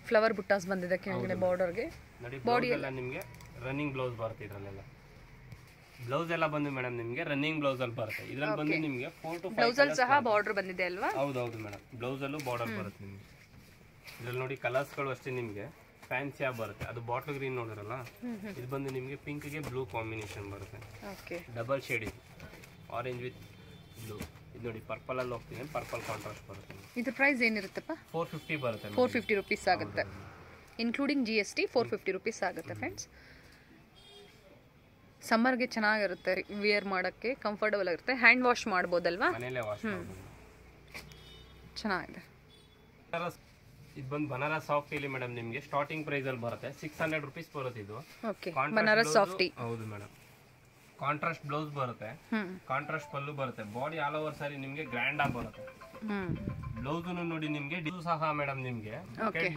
ಫ್ಲವರ್ ಬುಟ್ಟಾಸ್ ಬಂದಿದೆ ಕೆಳಗಡೆ ಬಾರ್ಡರ್ಗೆ. ನೋಡಿ, ಬಾಡಿ ಎಲ್ಲ ನಿಮಗೆ ರನ್ನಿಂಗ್ ಬ್ಲೌಸ್ ಬರುತ್ತೆ ಇದರಲ್ಲೆಲ್ಲ. ಬ್ಲೌಸ್ ಎಲ್ಲ ಬಂದು ಮೇಡಮ್ ನಿಮಗೆ ರನ್ನಿಂಗ್ ಬ್ಲೌಸ್ ಅಲ್ಲಿ ಬರುತ್ತೆ. ಇದ್ರಲ್ಲಿ ಬಂದು ನಿಮಗೆ 4 to 5 ಬ್ಲೌಸ್ ಅಲ್ಲಿ ಸಹ ಬಾರ್ಡರ್ ಬಂದಿದೆ ಅಲ್ವಾ? ಹೌದೌದು ಮೇಡಮ್, ಬ್ಲೌಸ್ ಅಲ್ಲೂ ಬಾರ್ಡರ್ ಬರುತ್ತೆ ನಿಮಗೆ. ಇದ್ರಲ್ಲಿ ನೋಡಿ ಕಲರ್ಸ್ಗಳು ಅಷ್ಟೇ ನಿಮಗೆ ಫ್ಯಾನ್ಸಿ ಆಗಿ ಬರುತ್ತೆ. ಅದು ಬಾಟಲ್ ಗ್ರೀನ್ ನೋಡಿರಲ್ಲ, ಇದು ಬಂದು ನಿಮಗೆ ಪಿಂಕ್ ಗೆ ಬ್ಲೂ ಕಾಂಬಿನೇಷನ್ ಬರುತ್ತೆ. ಓಕೆ, ಡಬಲ್ ಶೇಡ್ ಇದು, ಆರೆಂಜ್ ವಿತ್ ಬ್ಲೂ. ಇದು ನೋಡಿ ಪರ್ಪಲ್ ಅಲ್ಲಿ ಹೋಗ್ತೀನಿ, ಪರ್ಪಲ್ ಕಾಂಟ್ರಾಸ್ಟ್ ಬರುತ್ತೆ. ಇದು ಪ್ರೈಸ್ ಏನಿರುತ್ತಪ್ಪ? 450 ಬರುತ್ತೆ. 450 ರುಪೀಸ್ ಆಗುತ್ತೆ ಇನ್ಕ್ಲೂಡಿಂಗ್ GST. 450 ರುಪೀಸ್ ಆಗುತ್ತೆ ಫ್ರೆಂಡ್ಸ್. ಸಮ್ಮರ್ಗೆ ಚೆನ್ನಾಗಿರುತ್ತೆ, ವಿಯರ್ ಮಾಡೋಕ್ಕೆ ಕಂಫರ್ಟಬಲ್ ಆಗಿರುತ್ತೆ. ಹ್ಯಾಂಡ್ ವಾಶ್ ಮಾಡ್ಬೋದಲ್ವಾ? ಮನೇಲೆ ವಾಶ್ ಮಾಡ್ಬೋದು. ಚೆನ್ನಾಗಿದೆ. ಇದು ಬಂದು ಬನಾರಸ್ ಸಾಫ್ಟ್ ಇಲ್ಲಿ ಮೇಡಮ್ ನಿಮಗೆ ಸ್ಟಾರ್ಟಿಂಗ್ ಪ್ರೈಸ್ ಅಲ್ಲಿ ಬರುತ್ತೆ 600 ರುಪೀಸ್ ಬರುತ್ತೆ ಇದು. ಓಕೆ, ಬನಾರಸ್ ಸಾಫ್ಟಿ. ಹೌದು ಮೇಡಮ್. ಕಾಂಟ್ರಾಸ್ಟ್ ಬ್ಲೌಸ್ ಬರುತ್ತೆ, ಕಾಂಟ್ರಾಸ್ಟ್ ಪಲ್ಲು ಬರುತ್ತೆ, ಬಾಡಿ ಆಲ್ ಓವರ್ ಸಾರಿ ನಿಮಗೆ ಗ್ರ್ಯಾಂಡ್ ಆಗಿ ಬರುತ್ತೆ. ಬ್ಲೌಸ್ ನೋಡಿ ನಿಮಗೆ ಸಹ ಮೇಡಮ್ ನಿಮಗೆ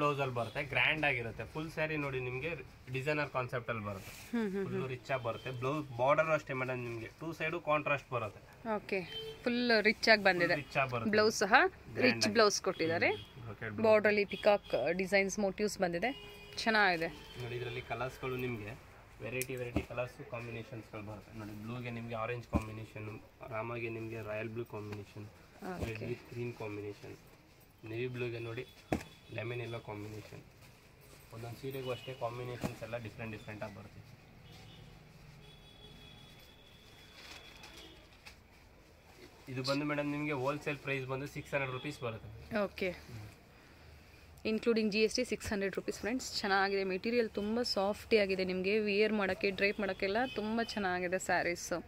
ಬ್ಲೌಸ್ ಅಲ್ಲಿ ಬರುತ್ತೆ, ಗ್ರ್ಯಾಂಡ್ ಆಗಿರುತ್ತೆ. ಫುಲ್ ಸ್ಯಾರಿ ನೋಡಿ ನಿಮಗೆ ಡಿಸೈನರ್ ಕಾನ್ಸೆಪ್ಟ್ ಅಲ್ಲಿ ಬರುತ್ತೆ, ಫುಲ್ ರಿಚ್ ಆಗಿ ಬರುತ್ತೆ. ಬ್ಲೌಸ್ ಬಾರ್ಡರ್ ಅಷ್ಟೇ ಮೇಡಮ್ ನಿಮಗೆ 2 ಸೈಡು ಕಾಂಟ್ರಾಸ್ಟ್ ಬರುತ್ತೆ. ಓಕೆ, ಫುಲ್ ರಿಚ್ ಆಗಿ ಬಂದಿದೆ. ರಿಚ್ ಆಗಿ ಬರುತ್ತೆ. ಬ್ಲೌಸ್ ಸಹ ರಿಚ್ ಬ್ಲೌಸ್ ಕೊಟ್ಟಿದ್ದಾರೆ. ಬಾರ್ಡರ್ ಅಲ್ಲಿ ಪಿಕಾಕ್ ಡಿಸೈನ್ಸ್ ಮೋಟಿವ್ಸ್ ಬಂದಿದೆ, ಚೆನ್ನಾಗಿದೆ ನೋಡಿ. ಇದರಲ್ಲಿ ಕಲರ್ಸ್ ಗಳು ನಿಮಗೆ ವೆರೈಟಿ ಕಲರ್ಸ್ ಕಾಂಬಿನೇಷನ್ಸ್ ಗಳು ಬರುತ್ತೆ ನೋಡಿ. ಬ್ಲೂಗೆ ನಿಮಗೆ ಆರೆಂಜ್ ಕಾಂಬಿನೇಷನ್, ರಾಮಗೆ ನಿಮಗೆ royal blue combination, red with green combination, navy ಬ್ಲೂಗೆ ನೋಡಿ ಲೆಮನ್ ಎಲ್ಲೋ ಕಾಂಬಿನೇಷನ್. ಒಂದೊಂದು ಸೀರೆಗೂ ಅಷ್ಟೇ ಕಾಂಬಿನೇಷನ್ಸ್ ಎಲ್ಲ ಡಿಫ್ರೆಂಟ್ ಆಗಿ ಬರುತ್ತೆ. ಇದು ಬಂದು ಮೇಡಮ್ ನಿಮಗೆ ಹೋಲ್ಸೇಲ್ ಪ್ರೈಸ್ ಬಂದು 600 ರುಪೀಸ್ ಬರುತ್ತೆ. Okay, including GST 600 rupees friends. ಚೆನ್ನಾಗಿದೆ, ಮೆಟೀರಿಯಲ್ ತುಂಬ ಸಾಫ್ಟಿ ಆಗಿದೆ. ನಿಮಗೆ ವಿಯರ್ ಮಾಡೋಕ್ಕೆ, ಡ್ರೈಪ್ ಮಾಡೋಕ್ಕೆಲ್ಲ ತುಂಬ ಚೆನ್ನಾಗಿದೆ ಸ್ಯಾರೀಸು.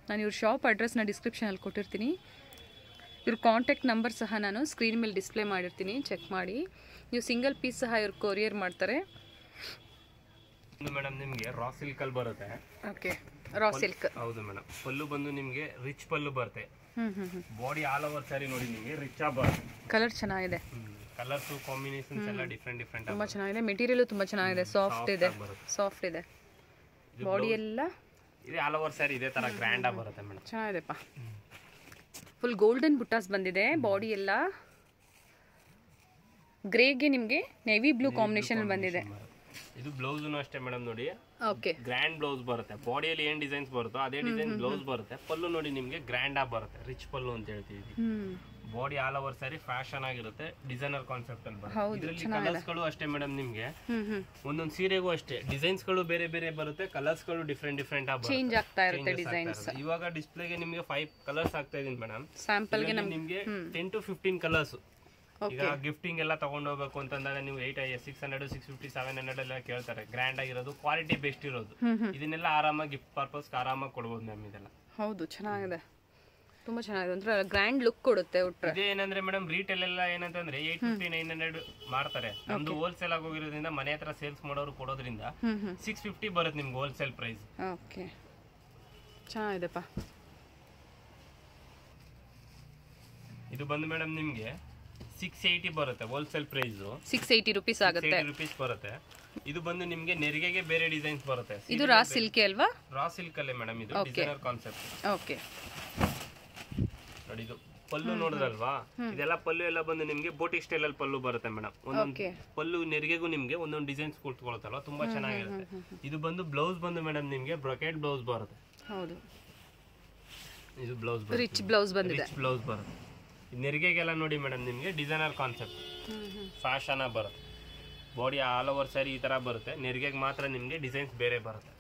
ನಾನು ಇವ್ರ ಶಾಪ್ ಅಡ್ರೆಸ್ನ ಡಿಸ್ಕ್ರಿಪ್ಷನಲ್ಲಿ ಕೊಟ್ಟಿರ್ತೀನಿ. ಇವ್ರ ಕಾಂಟ್ಯಾಕ್ಟ್ ನಂಬರ್ ಸಹ ನಾನು ಸ್ಕ್ರೀನ್ ಮೇಲೆ ಡಿಸ್ಪ್ಲೇ ಮಾಡಿರ್ತೀನಿ, ಚೆಕ್ ಮಾಡಿ. ನೀವು ಸಿಂಗಲ್ ಪೀಸ್ ಸಹ ಇವ್ರು ಕೊರಿಯರ್ ಮಾಡ್ತಾರೆ. ಮೇಡಮ್ ನಿಮಗೆ ರಾ ಸಿಲ್ಕ್ ಅಲ್ಲಿ ಬರುತ್ತೆ. Okay, raw silk. ಹೌದು ಮೇಡಮ್. ಪಲ್ಲು ಬಂದು ನಿಮಗೆ ರಿಚ್ ಪಲ್ಲು ಬರುತ್ತೆ. ಬಾಡಿ ಆಲ್ ಓವರ್ ಸ್ಯಾರಿ ನೋಡಿ ನಿಮಗೆ ರಿಚ್ ಆಗಿ ಬರುತ್ತೆ. ಕಲರ್ ಚೆನ್ನಾಗಿದೆ, ಕಲರ್ಸ್ ಕಾಂಬಿನೇಷನ್ಸ್ ಎಲ್ಲ ಡಿಫ್ರೆಂಟ್ ತುಂಬ ಚೆನ್ನಾಗಿದೆ. ಮೆಟೀರಿಯಲ್ ತುಂಬ ಚೆನ್ನಾಗಿದೆ, ಸಾಫ್ಟ್ ಇದೆ. ಬಾಡಿ ಎಲ್ಲ ಇದೆ ಆಲ್ ಓವರ್ ಸ್ಯಾರಿ ಇದೇ ತರ ಗ್ರ್ಯಾಂಡ್ ಆಗಿ ಬರುತ್ತೆ ಮೇಡಮ್. ಚೆನ್ನಾಗಿದೆಪ್ಪ. ಫುಲ್ ಗೋಲ್ಡನ್ ಬುಟ್ಟಾಸ್ ಬಂದಿದೆ. ಬಾಡಿ ಎಲ್ಲ ಗ್ರೇಗೆ ನಿಮಗೆ ನೇವಿ ಬ್ಲೂ ಕಾಂಬಿನೇಷನ್ ಬಂದಿದೆ. ಇದು ಬ್ಲೌಸ್ ಅಷ್ಟೇ ಮೇಡಮ್ ನೋಡಿ. ಓಕೆ, ಗ್ರ್ಯಾಂಡ್ ಬ್ಲೌಸ್ ಬರುತ್ತೆ. ಬಾಡಿಯಲ್ಲಿ ಏನ್ ಡಿಸೈನ್ಸ್ ಬರುತ್ತೋ ಅದೇ ಡಿಸೈನ್ ಬ್ಲೌಸ್ ಬರುತ್ತೆ. ಪಲ್ಲು ನೋಡಿ ನಿಮಗೆ ಗ್ರ್ಯಾಂಡ್ ಆಗಿ ಬರುತ್ತೆ, ರಿಚ್ ಪಲ್ಲು ಅಂತ ಹೇಳ್ತೀವಿ. Body all over sari fashion ಆಗಿರುತ್ತೆ, ಡಿಸೈನರ್ ಕಾನ್ಸೆಪ್ಟ್ ಅಲ್ಲಿ ಬರುತ್ತೆ. ಇದರಲ್ಲಿ ಕಲರ್ಸ್ ಗಳು ಅಷ್ಟೇ ಮೇಡಮ್ ನಿಮಗೆ ಒಂದೊಂದು ಸೀರೆಗೂ ಅಷ್ಟೇ ಡಿಸೈನ್ಸ್ ಗಳು ಬೇರೆ ಬರುತ್ತೆ, ಕಲರ್ಸ್ ಗಳು ಡಿಫ್ರೆಂಟ್ ಆಗಿ ಚೇಂಜ್ ಆಗ್ತಾ ಇರುತ್ತೆ ಡಿಸೈನ್ಸ್. ಇವಾಗ ಡಿಸ್ಪ್ಲೇಗೆ ನಿಮಗೆ 5 ಕಲರ್ಸ್ ಆಗ್ತಾ ಇದೀನಿ ಮೇಡಮ್. ಸ್ಯಾಂಪಲ್ ಗೆ ನಿಮಗೆ 10 to 15 ಕಲರ್ಸ್. ಈಗ ಗಿಫ್ಟಿಂಗ್ ಎಲ್ಲ ತಗೊಂಡು ಹೋಗ್ಬೇಕು ಅಂತಂದಾಗ ನೀವು 600 650 700 ಎಲ್ಲ ಕೇಳ್ತಾರೆ. ಗ್ರ್ಯಾಂಡ್ ಆಗಿರೋದು, ಕ್ವಾಲಿಟಿ ಬೆಸ್ಟ್ ಇರೋದು, ಇದನ್ನೆಲ್ಲ ಆರಾಮಾಗಿ ಗಿಫ್ಟ್ ಪರ್ಪಸ್ ಆರಾಮಾಗಿ ಕೊಡ್ಬೋದು ಮ್ಯಾಮ್. ಇದೆಲ್ಲ ಹೌದು, ಚೆನ್ನಾಗಿದೆ, ತುಂಬಾ ಚೆನ್ನಾಗಿದೆ. ಒಂಥರ ಗ್ರ್ಯಾಂಡ್ ಲುಕ್ ಕೊಡುತ್ತೆ. ಇದೇ ಏನಂದ್ರೆ ಮೇಡಮ್ ರೀಟೇಲ್ ಎಲ್ಲ ಏನಂತಂದ್ರೆ 850 900 ಮಾಡ್ತಾರೆ. ನಮ್ದು ಹೋಲ್ಸೇಲ್ ಆಗಿ ಹೋಗಿರೋದ್ರಿಂದ ಮನೆ ಹತ್ರ ಸೇಲ್ಸ್ ಮಾಡೋರು ಕೊಡೋದ್ರಿಂದ 650 ಬರುತ್ತೆ ನಿಮ್ಗೆ ಹೋಲ್ಸೇಲ್ ಪ್ರೈಸ್. ಓಕೆ, ಚೆನ್ನಾಗಿದೆಪ್ಪ. ಇದು ಬಂದು ಮೇಡಮ್ ನಿಮ್ಗೆ 680 ಬರುತ್ತೆ ಹೋಲ್ಸೇಲ್ ಪ್ರೈಸ್. 680 ರುಪೀಸ್ ಆಗುತ್ತೆ. 680 ರುಪೀಸ್ ಬರುತ್ತೆ. ಇದು ಬಂದು ನಿಮ್ಗೆ ನೆರಿಗೆಗೆ ಬೇರೆ ಡಿಸೈನ್ಸ್ ಬರುತ್ತೆ. ಇದು ರಾ ಸಿಲ್ಕ್ ಅಲ್ವಾ? ರಾ ಸಿಲ್ಕ್ ಅಲ್ಲೇ ಮೇಡಮ್, ಇದು ಡಿಸೈನರ್ ಕಾನ್ಸೆಪ್ಟ್. ಓಕೆ ನೋಡಿ, ಇದು ಪಲ್ಲು ನೋಡಿದ್ರಲ್ವಾ, ಇದೆಲ್ಲ ಪಲ್ಲು ಎಲ್ಲ ಬಂದು ನಿಮ್ಗೆ ಬೋಟಿಕ್ ಸ್ಟೈಲ್ ಅಲ್ಲಿ ಪಲ್ಲು ಬರುತ್ತೆ ಮೇಡಮ್. ಒಂದೊಂದು ಪಲ್ಲು ನೆರಿಗೆಗೂ ನಿಮ್ಗೆ ಒಂದೊಂದು ಡಿಸೈನ್ಸ್ ಕೊಡ್ಕೊಳ್ತಲ್ವಾ, ತುಂಬಾ ಚೆನ್ನಾಗಿರುತ್ತೆ. ಇದು ಬಂದು ಬ್ಲೌಸ್ ಬಂದು ಮೇಡಮ್ ನಿಮ್ಗೆ ಬ್ರೊಕೆಟ್ ಬ್ಲೌಸ್ ಬರುತ್ತೆ. ಹೌದು, ಇದು ಬ್ಲೌಸ್ ರಿಚ್ ಬ್ಲೌಸ್ ಬಂದಿದೆ. ರಿಚ್ ಬ್ಲೌಸ್ ಬರುತ್ತೆ. ನೆರಿಗೆಗೆಲ್ಲ ನೋಡಿ ಮೇಡಮ್ ನಿಮ್ಗೆ ಡಿಸೈನರ್ ಕಾನ್ಸೆಪ್ಟ್ ಫ್ಯಾಷನ್ ಆಗಿ ಬರುತ್ತೆ. ಬಾಡಿ ಆಲ್ ಓವರ್ ಸ್ಯಾರಿ ಈ ತರ ಬರುತ್ತೆ. ನೆರಿಗೆಗೆ ಮಾತ್ರ ನಿಮ್ಗೆ ಡಿಸೈನ್ಸ್ ಬೇರೆ ಬರುತ್ತೆ.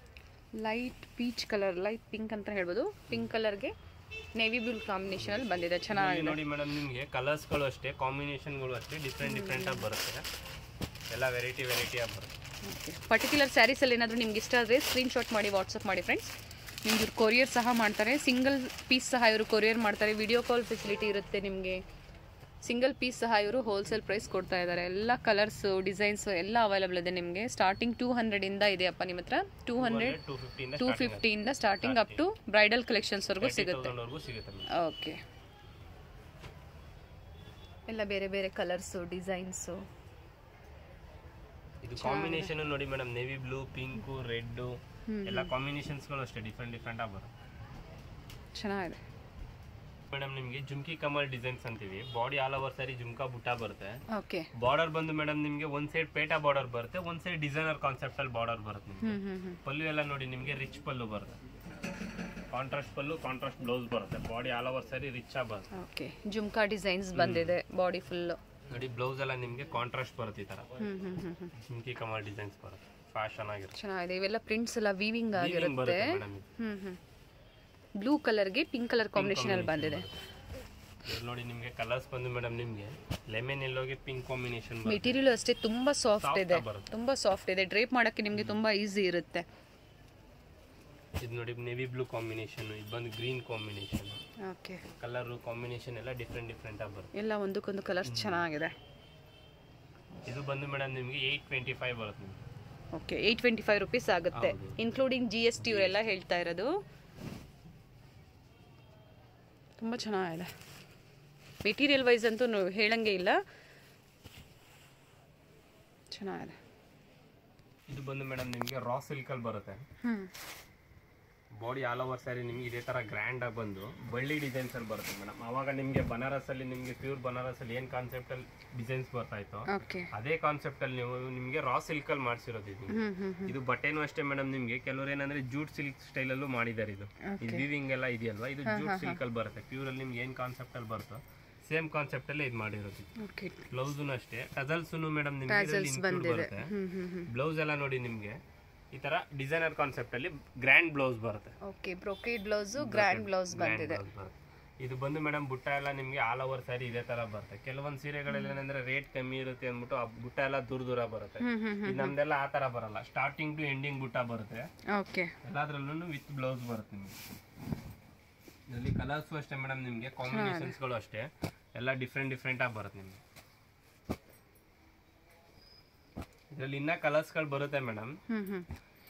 Light peach colour, light pink ಅಂತ ಹೇಳ್ಬೋದು. ಪಿಂಕ್ ಕಲರ್ಗೆ ನೇವಿ ಬ್ಲೂ ಕಾಂಬಿನೇಷನ್ ಅಲ್ಲಿ ಬಂದಿದೆ, ಚೆನ್ನಾಗಿದೆ ನೋಡಿ ಮೇಡಮ್. ನಿಮಗೆ ಕಲರ್ಸ್ ಗಳು ಅಷ್ಟೇ, ಕಾಂಬಿನೇಷನ್ ಗಳು ಅಷ್ಟೇ ಡಿಫ್ರೆಂಟ್ ಆಗಿ ಬರುತ್ತೆ. ಎಲ್ಲ ವೆರೈಟಿ ಆಗಿ ಬರುತ್ತೆ. ಪರ್ಟಿಕ್ಯುಲರ್ ಸ್ಯಾರೀಸ್ ಅಲ್ಲಿ ಏನಾದರೂ ನಿಮ್ಗೆ ಇಷ್ಟ ಆದರೆ ಸ್ಕ್ರೀನ್ ಶಾಟ್ ಮಾಡಿ ವಾಟ್ಸಪ್ ಮಾಡಿ ಫ್ರೆಂಡ್ಸ್. ನಿಮ್ಗೆ ಕೊರಿಯರ್ ಸಹ ಮಾಡ್ತಾರೆ, ಸಿಂಗಲ್ ಪೀಸ್ ಸಹ ಇವರು ಕೊರಿಯರ್ ಮಾಡ್ತಾರೆ. ವಿಡಿಯೋ ಕಾಲ್ ಫೆಸಿಲಿಟಿ ಇರುತ್ತೆ ನಿಮಗೆ. ಸಿಂಗಲ್ ಪೀಸ್ ಸಹ ಇವರು ಹೋಲ್ಸೇಲ್ ಪ್ರೈಸ್ ಕೊಡ್ತಾ ಇದ್ದಾರೆ. ಎಲ್ಲ ಕಲರ್ಸು, ಡಿಸೈನ್ಸು ಎಲ್ಲ ಅವೈಲೇಬಲ್ ಇದೆ ನಿಮಗೆ. ಸ್ಟಾರ್ಟಿಂಗ್ 200 ಇಂದ ಇದೆಯಪ್ಪ ನಿಮ್ಮ ಹತ್ರ. 200 250 ಇಂದ ಸ್ಟಾರ್ಟಿಂಗ್ ಅಪ್ ಟು ಬ್ರೈಡಲ್ ಕಲೆಕ್ಷನ್ಸ್ವರೆಗೂ ಸಿಗುತ್ತೆ. ಓಕೆ, ಎಲ್ಲ ಬೇರೆ ಕಲರ್ಸು, ಡಿಸೈನ್ಸು. ಇದು ಕಾಂಬಿನೇಷನ್ ನೋಡಿ madam, navy blue, pink, red ಎಲ್ಲ ಕಾಂಬಿನೇಷನ್ಸ್ ಗಳು ಅಷ್ಟೇ ಡಿಫ್ರೆಂಟ್ ಆಗಿ ಬರುತ್ತೆ. ಚೆನ್ನಾಗಿದೆ ಮೇಡಮ್. ನಿಮಗೆ ಜುಮ್ಕಿ ಕಮಲ್ ಡಿಸೈನ್ಸ್ ಅಂತೀವಿ. ಬಾಡಿ ಆಲ್ ಓವರ್ ಸಾರಿ ಜುಮ್ಕಾ ಬುಟ್ಟ ಬರುತ್ತೆ. ಓಕೆ, ಬಾರ್ಡರ್ ಬಂದು ಮೇಡಮ್ ನಿಮಗೆ ಒಂದ್ ಸೈಡ್ ಪೇಟಾ ಬಾರ್ಡರ್ ಬರುತ್ತೆ, ಒಂದ್ ಸೈಡ್ ಡಿಸೈನರ್ ಕಾನ್ಸೆಪ್ಟ್ ಅಲ್ಲಿ ಬಾರ್ಡರ್ ಬರುತ್ತೆ ನಿಮಗೆ. ಪಲ್ಲು ಎಲ್ಲ ನೋಡಿ ನಿಮಗೆ ರಿಚ್ ಪಲ್ಲು ಬರುತ್ತೆ. ಕಾಂಟ್ರಾಸ್ಟ್ ಪಲ್ಲು, ಕಾಂಟ್ರಾಸ್ಟ್ ಬ್ಲೌಸ್ ಬರುತ್ತೆ. ಬಾಡಿ ಆಲ್ ಓವರ್ ಸಾರಿ ರಿಚ್ ಆಗಿ ಬರುತ್ತೆ. ಓಕೆ, ಜುಮ್ಕಾ ಡಿಸೈನ್ಸ್ ಬಂದಿದೆ. ಬಾಡಿ ಫುಲ್ ನೋಡಿ, ಬ್ಲೌಸ್ ಎಲ್ಲ ನಿಮಗೆ ಕಾಂಟ್ರಾಸ್ಟ್ ಬರುತ್ತೆ. ಈ ತರ ಜುಮ್ಕಿ ಕಮಲ್ ಡಿಸೈನ್ಸ್ ಬರುತ್ತೆ, ಫ್ಯಾಷನ್ ಆಗಿರುತ್ತೆ, ಚೆನ್ನಾಗಿದೆ. ಇವೆಲ್ಲ ಪ್ರಿಂಟ್ಸ್ ಎಲ್ಲ ವೀವಿಂಗ್ ಆಗಿರುತ್ತೆ. ಬ್ಲೂ ಕಲರ್ಗೆ ಪಿಂಕ್ ಕಲರ್ ಕಾಂಬಿನೇಷನ್ ಅಲ್ಲಿ ಬಂದಿದೆ ನೋಡಿ. ನಿಮಗೆ ಕಲರ್ಸ್ ಬಂದು ಮೇಡಮ್ ನಿಮಗೆ ಲೆಮನ್ ಎಲ್ಲೋಗೆ ಪಿಂಕ್ ಕಾಂಬಿನೇಷನ್. ಮೆಟೀರಿಯಲ್ ಅಷ್ಟೇ ತುಂಬಾ ಸಾಫ್ಟ್ ಇದೆ, ತುಂಬಾ ಸಾಫ್ಟ್ ಇದೆ. ಡ್ರೇಪ್ ಮಾಡಕ್ಕೆ ನಿಮಗೆ ತುಂಬಾ ಈಸಿ ಇರುತ್ತೆ. ಇದು ನೋಡಿ ನೇವಿ ಬ್ಲೂ ಕಾಂಬಿನೇಷನ್, ಇದು ಬಂದು green combination. Okay, colour combination ಎಲ್ಲ ಡಿಫ್ರೆಂಟ್ ಆಗಿ ಬರುತ್ತೆ. ಎಲ್ಲ ಒಂದಕ್ಕೊಂದು ಕಲರ್ಸ್ ಚೆನ್ನಾಗಿದೆ. ಇದು ಬಂದು ಮೇಡಮ್ ನಿಮಗೆ 825 ಬರುತ್ತೆ ನಿಮಗೆ. ಓಕೆ, 825 ರುಪೀಸ್ ಆಗುತ್ತೆ, ಇನ್ಕ್ಲೂಡಿಂಗ್ GST ಇವರೆಲ್ಲ ಹೇಳ್ತಾ ಇರೋದು. ತುಂಬ ಚೆನ್ನಾಗಿದೆ. ಮೆಟೀರಿಯಲ್ ವೈಸ್ ಅಂತೂ ಹೇಳಂಗೆ ಇಲ್ಲ, ಚೆನ್ನಾಗಿದೆ. ಇದು ಬಂದು ಮೇಡಮ್ ನಿಮಗೆ ರಾ ಸಿಲ್ಕಲ್ಲಿ ಬರುತ್ತೆ. ಬಾಡಿ ಆಲ್ ಓವರ್ ಸ್ಯಾರಿ ನಿಮ್ಗೆ ಇದೇ ತರ ಗ್ರ್ಯಾಂಡ್ ಆಗಿ ಬಂದು ಬಳ್ಳಿ ಡಿಸೈನ್ಸ್ ಅಲ್ಲಿ ಬರುತ್ತೆ ಮೇಡಮ್. ಅವಾಗ ನಿಮಗೆ ಬನಾರಸ್ ಅಲ್ಲಿ ನಿಮಗೆ ಪ್ಯೂರ್ ಬನಾರಸ್ ಅಲ್ಲಿ ಏನ್ ಕಾನ್ಸೆಪ್ಟ್ ಅಲ್ಲಿ ಡಿಸೈನ್ಸ್ ಬರ್ತಾ ಇತ್ತು, ಅದೇ ಕಾನ್ಸೆಪ್ಟ್ ಅಲ್ಲಿ ನೀವು ನಿಮಗೆ ರಾ ಸಿಲ್ಕ್ ಅಲ್ಲಿ ಮಾಡಿಸಿರೋದು ಇದು. ಇದು ಬಟ್ಟೆನೂ ಅಷ್ಟೇ ಮೇಡಮ್, ನಿಮಗೆ ಕೆಲವರು ಏನಂದ್ರೆ ಜೂಟ್ ಸಿಲ್ಕ್ ಸ್ಟೈಲ್ ಅಲ್ಲೂ ಮಾಡಿದ್ದಾರೆ. ಇದು ವಿವಿಂಗ್ ಎಲ್ಲ ಇದೆಯಲ್ವಾ, ಇದು ಜೂಟ್ ಸಿಲ್ಕ್ ಅಲ್ಲಿ ಬರುತ್ತೆ. ಪ್ಯೂರ್ ಅಲ್ಲಿ ನಿಮ್ಗೆ ಏನ್ ಕಾನ್ಸೆಪ್ಟ್ ಅಲ್ಲಿ ಬರುತ್ತೋ ಸೇಮ್ ಕಾನ್ಸೆಪ್ಟ್ ಅಲ್ಲೇ ಇದು ಮಾಡಿರೋದು. ಬ್ಲೌಸ್ ಅಷ್ಟೇ, ಟಜಲ್ಸ್ ಮೇಡಮ್ ನಿಮ್ಗೆ ಬರುತ್ತೆ. ಬ್ಲೌಸ್ ಎಲ್ಲ ನೋಡಿ ನಿಮ್ಗೆ ಈ ತರ ಡಿಸೈನರ್ ಕಾನ್ಸೆಪ್ಟ್ ಅಲ್ಲಿ ಗ್ರ್ಯಾಂಡ್ ಬ್ಲೌಸ್ ಬರುತ್ತೆ. Okay, brocade blouse, grand blouse ಬಂದಿದೆ. ಇದು ಬಂದು ಮೇಡಮ್ ಬುಟ್ಟ ಎಲ್ಲ ನಿಮ್ಗೆ ಆಲ್ ಓವರ್ ಸ್ಯಾರಿ ಇದೇ ತರ ಬರುತ್ತೆ. ಕೆಲವೊಂದು ಸೀರೆಗಳಲ್ಲಿ ಏನಂದ್ರೆ ರೇಟ್ ಕಮ್ಮಿ ಇರುತ್ತೆ ಅಂದ್ಬಿಟ್ಟು ಆ ಬುಟ್ಟ ಎಲ್ಲ ದೂರ ಬರುತ್ತೆ. ನಮ್ದೆಲ್ಲ ಆ ತರ ಬರಲ್ಲ, ಸ್ಟಾರ್ಟಿಂಗ್ ಟು ಎಂಡಿಂಗ್ ಬುಟ್ಟ ಬರುತ್ತೆ. ಓಕೆ, ಎಲ್ಲಾದ್ರಲ್ಲೂ ವಿತ್ ಬ್ಲೌಸ್ ಬರುತ್ತೆ ನಿಮ್ಗೆ. ಇದರಲ್ಲಿ ಕಲರ್ಸ್ ಅಷ್ಟೇ ಮೇಡಮ್, ನಿಮ್ಗೆ ಕಾಂಬಿನೇಷನ್ಸ್ ಗಳು ಅಷ್ಟೇ ಎಲ್ಲ ಡಿಫ್ರೆಂಟ್ ಆಗಿ ಬರುತ್ತೆ ನಿಮ್ಗೆ. ಇದರಲ್ಲಿ ಇನ್ನ ಕಲರ್ಸ್ ಗಳು ಬರುತ್ತೆ ಮೇಡಮ್.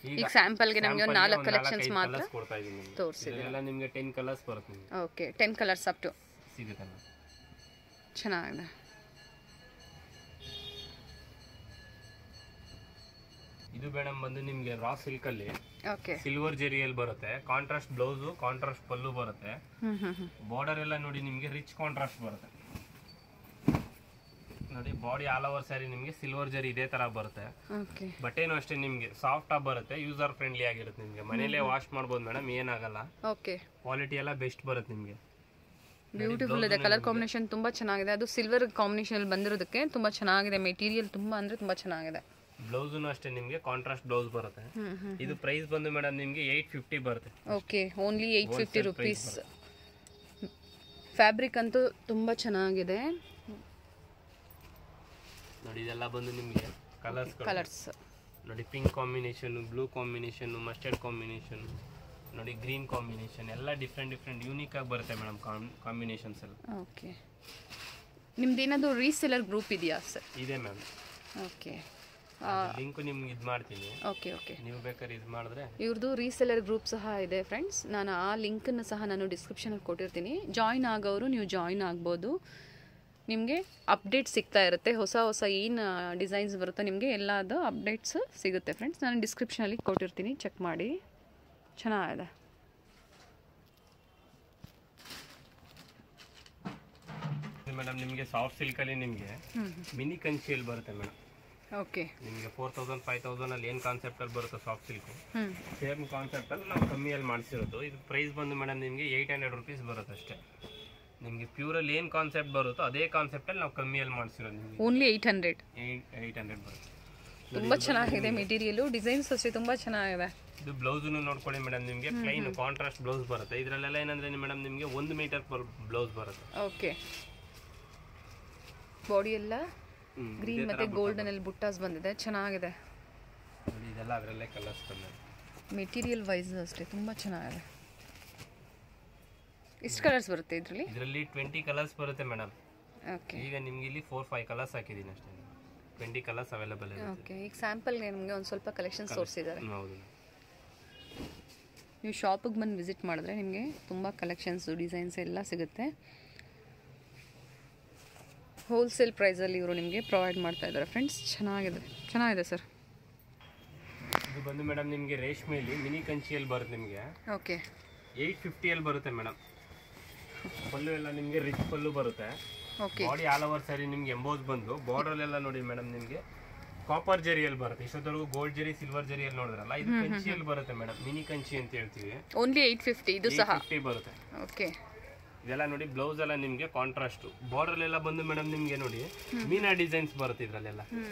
ಈಗ ಸ್ಯಾಂಪಲ್ ಗೆ ನಮಗೆ 4 ಕಲೆಕ್ಷನ್ಸ್ ಮಾತ್ರ ಕೊಡ್ತಾ ಇದೀನಿ ತೋರಿಸಿದೆ. ಇದೆಲ್ಲ ನಿಮಗೆ 10 ಕಲರ್ಸ್ ಬರುತ್ತೆ ನಿಮಗೆ. ಓಕೆ, 10 ಕಲರ್ಸ್ ಅಪ್ ಟು ಸಿಗುತ್ತೆ. ಚೆನ್ನಾಗಿದೆ. ಇದು ಮೇಡಮ್ ಬಂದು ನಿಮಗೆ ರಾ ಸಿಲ್ಕ್ ಅಲ್ಲಿ ಓಕೆ, ಸಿಲ್ವರ್ ಜೆರಿಯಲ್ಲಿ ಬರುತ್ತೆ. ಕಾಂಟ್ರಾಸ್ಟ್ ಬ್ಲೌಸ್, ಕಾಂಟ್ರಾಸ್ಟ್ ಪಲ್ಲು ಬರುತ್ತೆ. ಬಾರ್ಡರ್ ಎಲ್ಲ ನೋಡಿ ನಿಮಗೆ ರಿಚ್ ಕಾಂಟ್ರಾಸ್ಟ್ ಬರುತ್ತೆ. ನೋಡಿ ಬಾಡಿ ಆಲ್ ಓವರ್ ಸ್ಯಾರಿ ನಿಮಗೆ ಸಿಲ್ವರ್ ಜರಿ ಇದೇ ತರ ಬರುತ್ತೆ. ಬಟ್ಟೆನೂ ಅಷ್ಟೇ ನಿಮಗೆ ಸಾಫ್ಟ್ ಆಗಿ ಬರುತ್ತೆ, ಯೂಸರ್ ಫ್ರೆಂಡ್ಲಿ ಆಗಿರುತ್ತೆ. ನಿಮಗೆ ಮನೇಲೆ ವಾಶ್ ಮಾಡ್ಬೋದು ಮೇಡಮ್, ಏನಾಗಲ್ಲ. ಓಕೆ, ಕ್ವಾಲಿಟಿ ಎಲ್ಲ ಬೆಸ್ಟ್ ಬರುತ್ತೆ ನಿಮಗೆ. ಬ್ಯೂಟಿಫುಲ್ ಇದೆ. ಕಲರ್ ಕಾಂಬಿನೇಷನ್ ತುಂಬಾ ಚೆನ್ನಾಗಿದೆ. ಅದು ಸಿಲ್ವರ್ ಕಾಂಬಿನೇಷನ್ ಅಲ್ಲಿ ಬಂದಿರೋದಕ್ಕೆ ತುಂಬಾ ಚೆನ್ನಾಗಿದೆ. ಮೆಟೀರಿಯಲ್ ತುಂಬಾ ಅಂದ್ರೆ ತುಂಬಾ ಚೆನ್ನಾಗಿದೆ. ಬ್ಲೌಸ್ನು ಅಷ್ಟೇ ನಿಮಗೆ ಕಾಂಟ್ರಾಸ್ಟ್ ಬ್ಲೌಸ್ ಬರುತ್ತೆ. ಇದು ಪ್ರೈಸ್ ಬಂದು ಮೇಡಮ್ ನಿಮಗೆ 850 ಬರುತ್ತೆ. Okay, only 850 rupees. ಫ್ಯಾಬ್ರಿಕ್ ಅಂತೂ ತುಂಬಾ ಚೆನ್ನಾಗಿದೆ. ನೋಡಿ ಇದೆಲ್ಲ ಬಂದು ನಿಮಗೆ ಕಲರ್ಸ್ ನೋಡಿ, pink combination, blue combination, mustard combination, ನೋಡಿ ಗ್ರೀನ್ ಕಾಂಬಿನೇಷನ್, ಎಲ್ಲ ಡಿಫ್ರೆಂಟ್ ಯೂನಿಕ್ ಆಗಿ ಬರುತ್ತೆ ಮೇಡಮ್ ಕಾಂಬಿನೇಷನ್ಸ್ ಎಲ್ಲ. ಓಕೆ, ನಿಮ್ದು ಏನಾದರೂ ರೀಸೆಲ್ಲರ್ ಗ್ರೂಪ್ ಇದೆಯಾ ಸರ್? ಇದೆ ಮ್ಯಾಮ್. ಓಕೆ, ಲಿಂಕ್ ನಿಮ್ಗೆ ಇದು ಮಾಡ್ತೀನಿ. ಓಕೆ, ನೀವು ಬೇಕಾದ್ರೆ ಇದು ಮಾಡಿದ್ರೆ ಇವ್ರದ್ದು ರೀಸೆಲ್ಲರ್ ಗ್ರೂಪ್ ಸಹ ಇದೆ ಫ್ರೆಂಡ್ಸ್. ನಾನು ಆ ಲಿಂಕನ್ನು ಸಹ ನಾನು ಡಿಸ್ಕ್ರಿಪ್ಷನಲ್ಲಿ ಕೊಟ್ಟಿರ್ತೀನಿ. ಜಾಯಿನ್ ಆಗೋರು ನೀವು ಜಾಯಿನ್ ಆಗ್ಬೋದು. ನಿಮಗೆ ಅಪ್ಡೇಟ್ ಸಿಗ್ತಾ ಇರುತ್ತೆ. ಹೊಸ ಏನು ಡಿಸೈನ್ಸ್ ಬರುತ್ತೋ ನಿಮಗೆ ಎಲ್ಲದು ಅಪ್ಡೇಟ್ಸ್ ಸಿಗುತ್ತೆ ಫ್ರೆಂಡ್ಸ್. ನಾನು ಡಿಸ್ಕ್ರಿಪ್ಷನಲ್ಲಿ ಕೊಟ್ಟಿರ್ತೀನಿ, ಚೆಕ್ ಮಾಡಿ. ಚೆನ್ನಾಗಿದೆ. ಮೇಡಮ್ ನಿಮಗೆ ಸಾಫ್ಟ್ ಸಿಲ್ಕಲ್ಲಿ ನಿಮಗೆ ಮಿನಿ ಕಂಚಿಯಲ್ಲಿ ಬರುತ್ತೆ ಮೇಡಮ್. ಓಕೆ, ನಿಮಗೆ 4000 5000 ಅಲ್ಲಿ ಏನು ಕಾನ್ಸೆಪ್ಟ್ ಅಲ್ಲಿ ಬರುತ್ತೆ ಸಾಫ್ಟ್ ಸಿಲ್ಕ್, ಸೇಮ್ ಕಾನ್ಸೆಪ್ಟ್ ಅಲ್ಲಿ ನಾವು ಕಮ್ಮಿಯಲ್ಲಿ ಮಾಡಿಸಿರೋದು. ಇದು ಪ್ರೈಸ್ ಬಂದು ಮೇಡಮ್ ನಿಮಗೆ 800 ರುಪೀಸ್ ಬರುತ್ತೆ ಅಷ್ಟೇ. ನಿಮಗೆ ಪ್ಯೂರಲ್ಲಿ ಏನು ಕಾನ್ಸೆಪ್ಟ್ ಬರುತ್ತೋ ಅದೇ ಕಾನ್ಸೆಪ್ಟ್ ಅಲ್ಲಿ ನಾವು ಕಮ್ಮಿಯಲ್ಲಿ ಮಾಡಿಸಿರೋದು. ನಿಮಗೆ ಓನ್ಲಿ 800 ಬರುತ್ತೆ. ತುಂಬಾ ಚೆನ್ನಾಗಿದೆ ಮೆಟೀರಿಯಲ್, ಡಿಸೈನ್ಸ್ ಅಷ್ಟೇ ತುಂಬಾ ಚೆನ್ನಾಗಿದೆ. ಇದು ಬ್ಲೌಸ್ನು ನೋಡ್ಕೊಳ್ಳಿ ಮೇಡಮ್, ನಿಮಗೆ ಪ್ಲೈನ್ ಕಾಂಟ್ರಾಸ್ಟ್ ಬ್ಲೌಸ್ ಬರುತ್ತೆ. ಇದರಲ್ಲೆಲ್ಲ ಏನಂದ್ರೆ ಮೇಡಮ್ ನಿಮಗೆ 1 ಮೀಟರ್ ಬ್ಲೌಸ್ ಬರುತ್ತೆ. ಓಕೆ, ಬಾಡಿ ಎಲ್ಲ ಗ್ರೀನ್ ಮತ್ತೆ ಗೋಲ್ಡನ್ ಅಲ್ಲಿ ಬುಟ್ಟಾಸ್ ಬಂದಿದೆ, ಚೆನ್ನಾಗಿದೆ. ಇದೆಲ್ಲ ಅದರಲ್ಲೇ ಕಲರ್ಸ್ ಬಂದಿದೆ. ಮೆಟೀರಿಯಲ್ ವೈಸ್ ಅಷ್ಟೇ ತುಂಬಾ ಚೆನ್ನಾಗಿದೆ. ಎಷ್ಟು ಕಲರ್ಸ್ ಬರುತ್ತೆ ಇದರಲ್ಲಿ? 20 ಕಲರ್ಸ್ ಬರುತ್ತೆ ಮೇಡಮ್. ಓಕೆ, ಈಗ ನಿಮ್ಗೆ ಇಲ್ಲಿ 4-5 ಕಲರ್ಸ್ ಹಾಕಿದ್ದೀನಿ ಅಷ್ಟೇ. 20 ಕಲರ್ಸ್ ಅವೈಲೇಬಲ್ ಇದೆ. ಓಕೆ, ಈಗ ಸ್ಯಾಂಪಲ್ಗೆ ನಿಮಗೆ ಒಂದು ಸ್ವಲ್ಪ ಕಲೆಕ್ಷನ್ಸ್ ತೋರಿಸಿದ್ದಾರೆ. ಹೌದು, ನೀವು ಶಾಪಿಗೆ ಬಂದು ವಿಸಿಟ್ ಮಾಡಿದ್ರೆ ನಿಮಗೆ ತುಂಬ ಕಲೆಕ್ಷನ್ಸು, ಡಿಸೈನ್ಸ್ ಎಲ್ಲ ಸಿಗುತ್ತೆ. ಹೋಲ್ಸೇಲ್ ಪ್ರೈಸಲ್ಲಿ ಇವರು ನಿಮಗೆ ಪ್ರೊವೈಡ್ ಮಾಡ್ತಾ ಇದ್ದಾರೆ ಫ್ರೆಂಡ್ಸ್. ಚೆನ್ನಾಗಿದೆ ಸರ್. ಇದು ಬಂದು ಮೇಡಮ್ ನಿಮಗೆ ರೇಷ್ಮೆಯಲ್ಲಿ ಮಿನಿ ಕಂಚಿಯಲ್ಲಿ ಬರುತ್ತೆ ನಿಮಗೆ. ಓಕೆ, 850 ಬರುತ್ತೆ ಮೇಡಮ್. ಪಲ್ಲು ಎಲ್ಲ ನಿಮಗೆ ರಿಚ್ ಪಲ್ಲು ಬರುತ್ತೆ. Okay, body all over sari ನಿಮ್ಗೆ ಎಂಬೋಸ್ ಬಂದು ಬಾರ್ಡರ್ ಎಲ್ಲ ನೋಡಿ ಮೇಡಮ್ ನಿಮಗೆ ಕಾಪರ್ ಜರಿಯಲ್ಲಿ ಬರುತ್ತೆ. ಇಷ್ಟೊತ್ತವರೆಗೂ ಗೋಲ್ಡ್ ಜರಿ ಸಿಲ್ವರ್ ಜರಿಯಲ್ಲಿ ನೋಡಿದ್ರಲ್ಲ, ಇದು ಕಂಚಿಯಲ್ಲಿ ಬರುತ್ತೆ ಮೇಡಮ್. ಮಿನಿ ಕಂಚಿ ಅಂತ ಹೇಳ್ತೀವಿ. ಓನ್ಲಿ 850 ಇದು ಸಹ 850 ಬರುತ್ತೆ. ಓಕೆ, ಇದೆಲ್ಲ ನೋಡಿ ಬ್ಲೌಸ್ ಎಲ್ಲ ನಿಮಗೆ ಕಾಂಟ್ರಾಸ್ಟ್. ಬಾರ್ಡರ್ ಎಲ್ಲ ಬಂದು ಮೇಡಮ್ ನಿಮಗೆ ನೋಡಿ ಮೀನಾ ಡಿಸೈನ್ಸ್ ಬರುತ್ತೆ ಇದರಲ್ಲೆಲ್ಲ.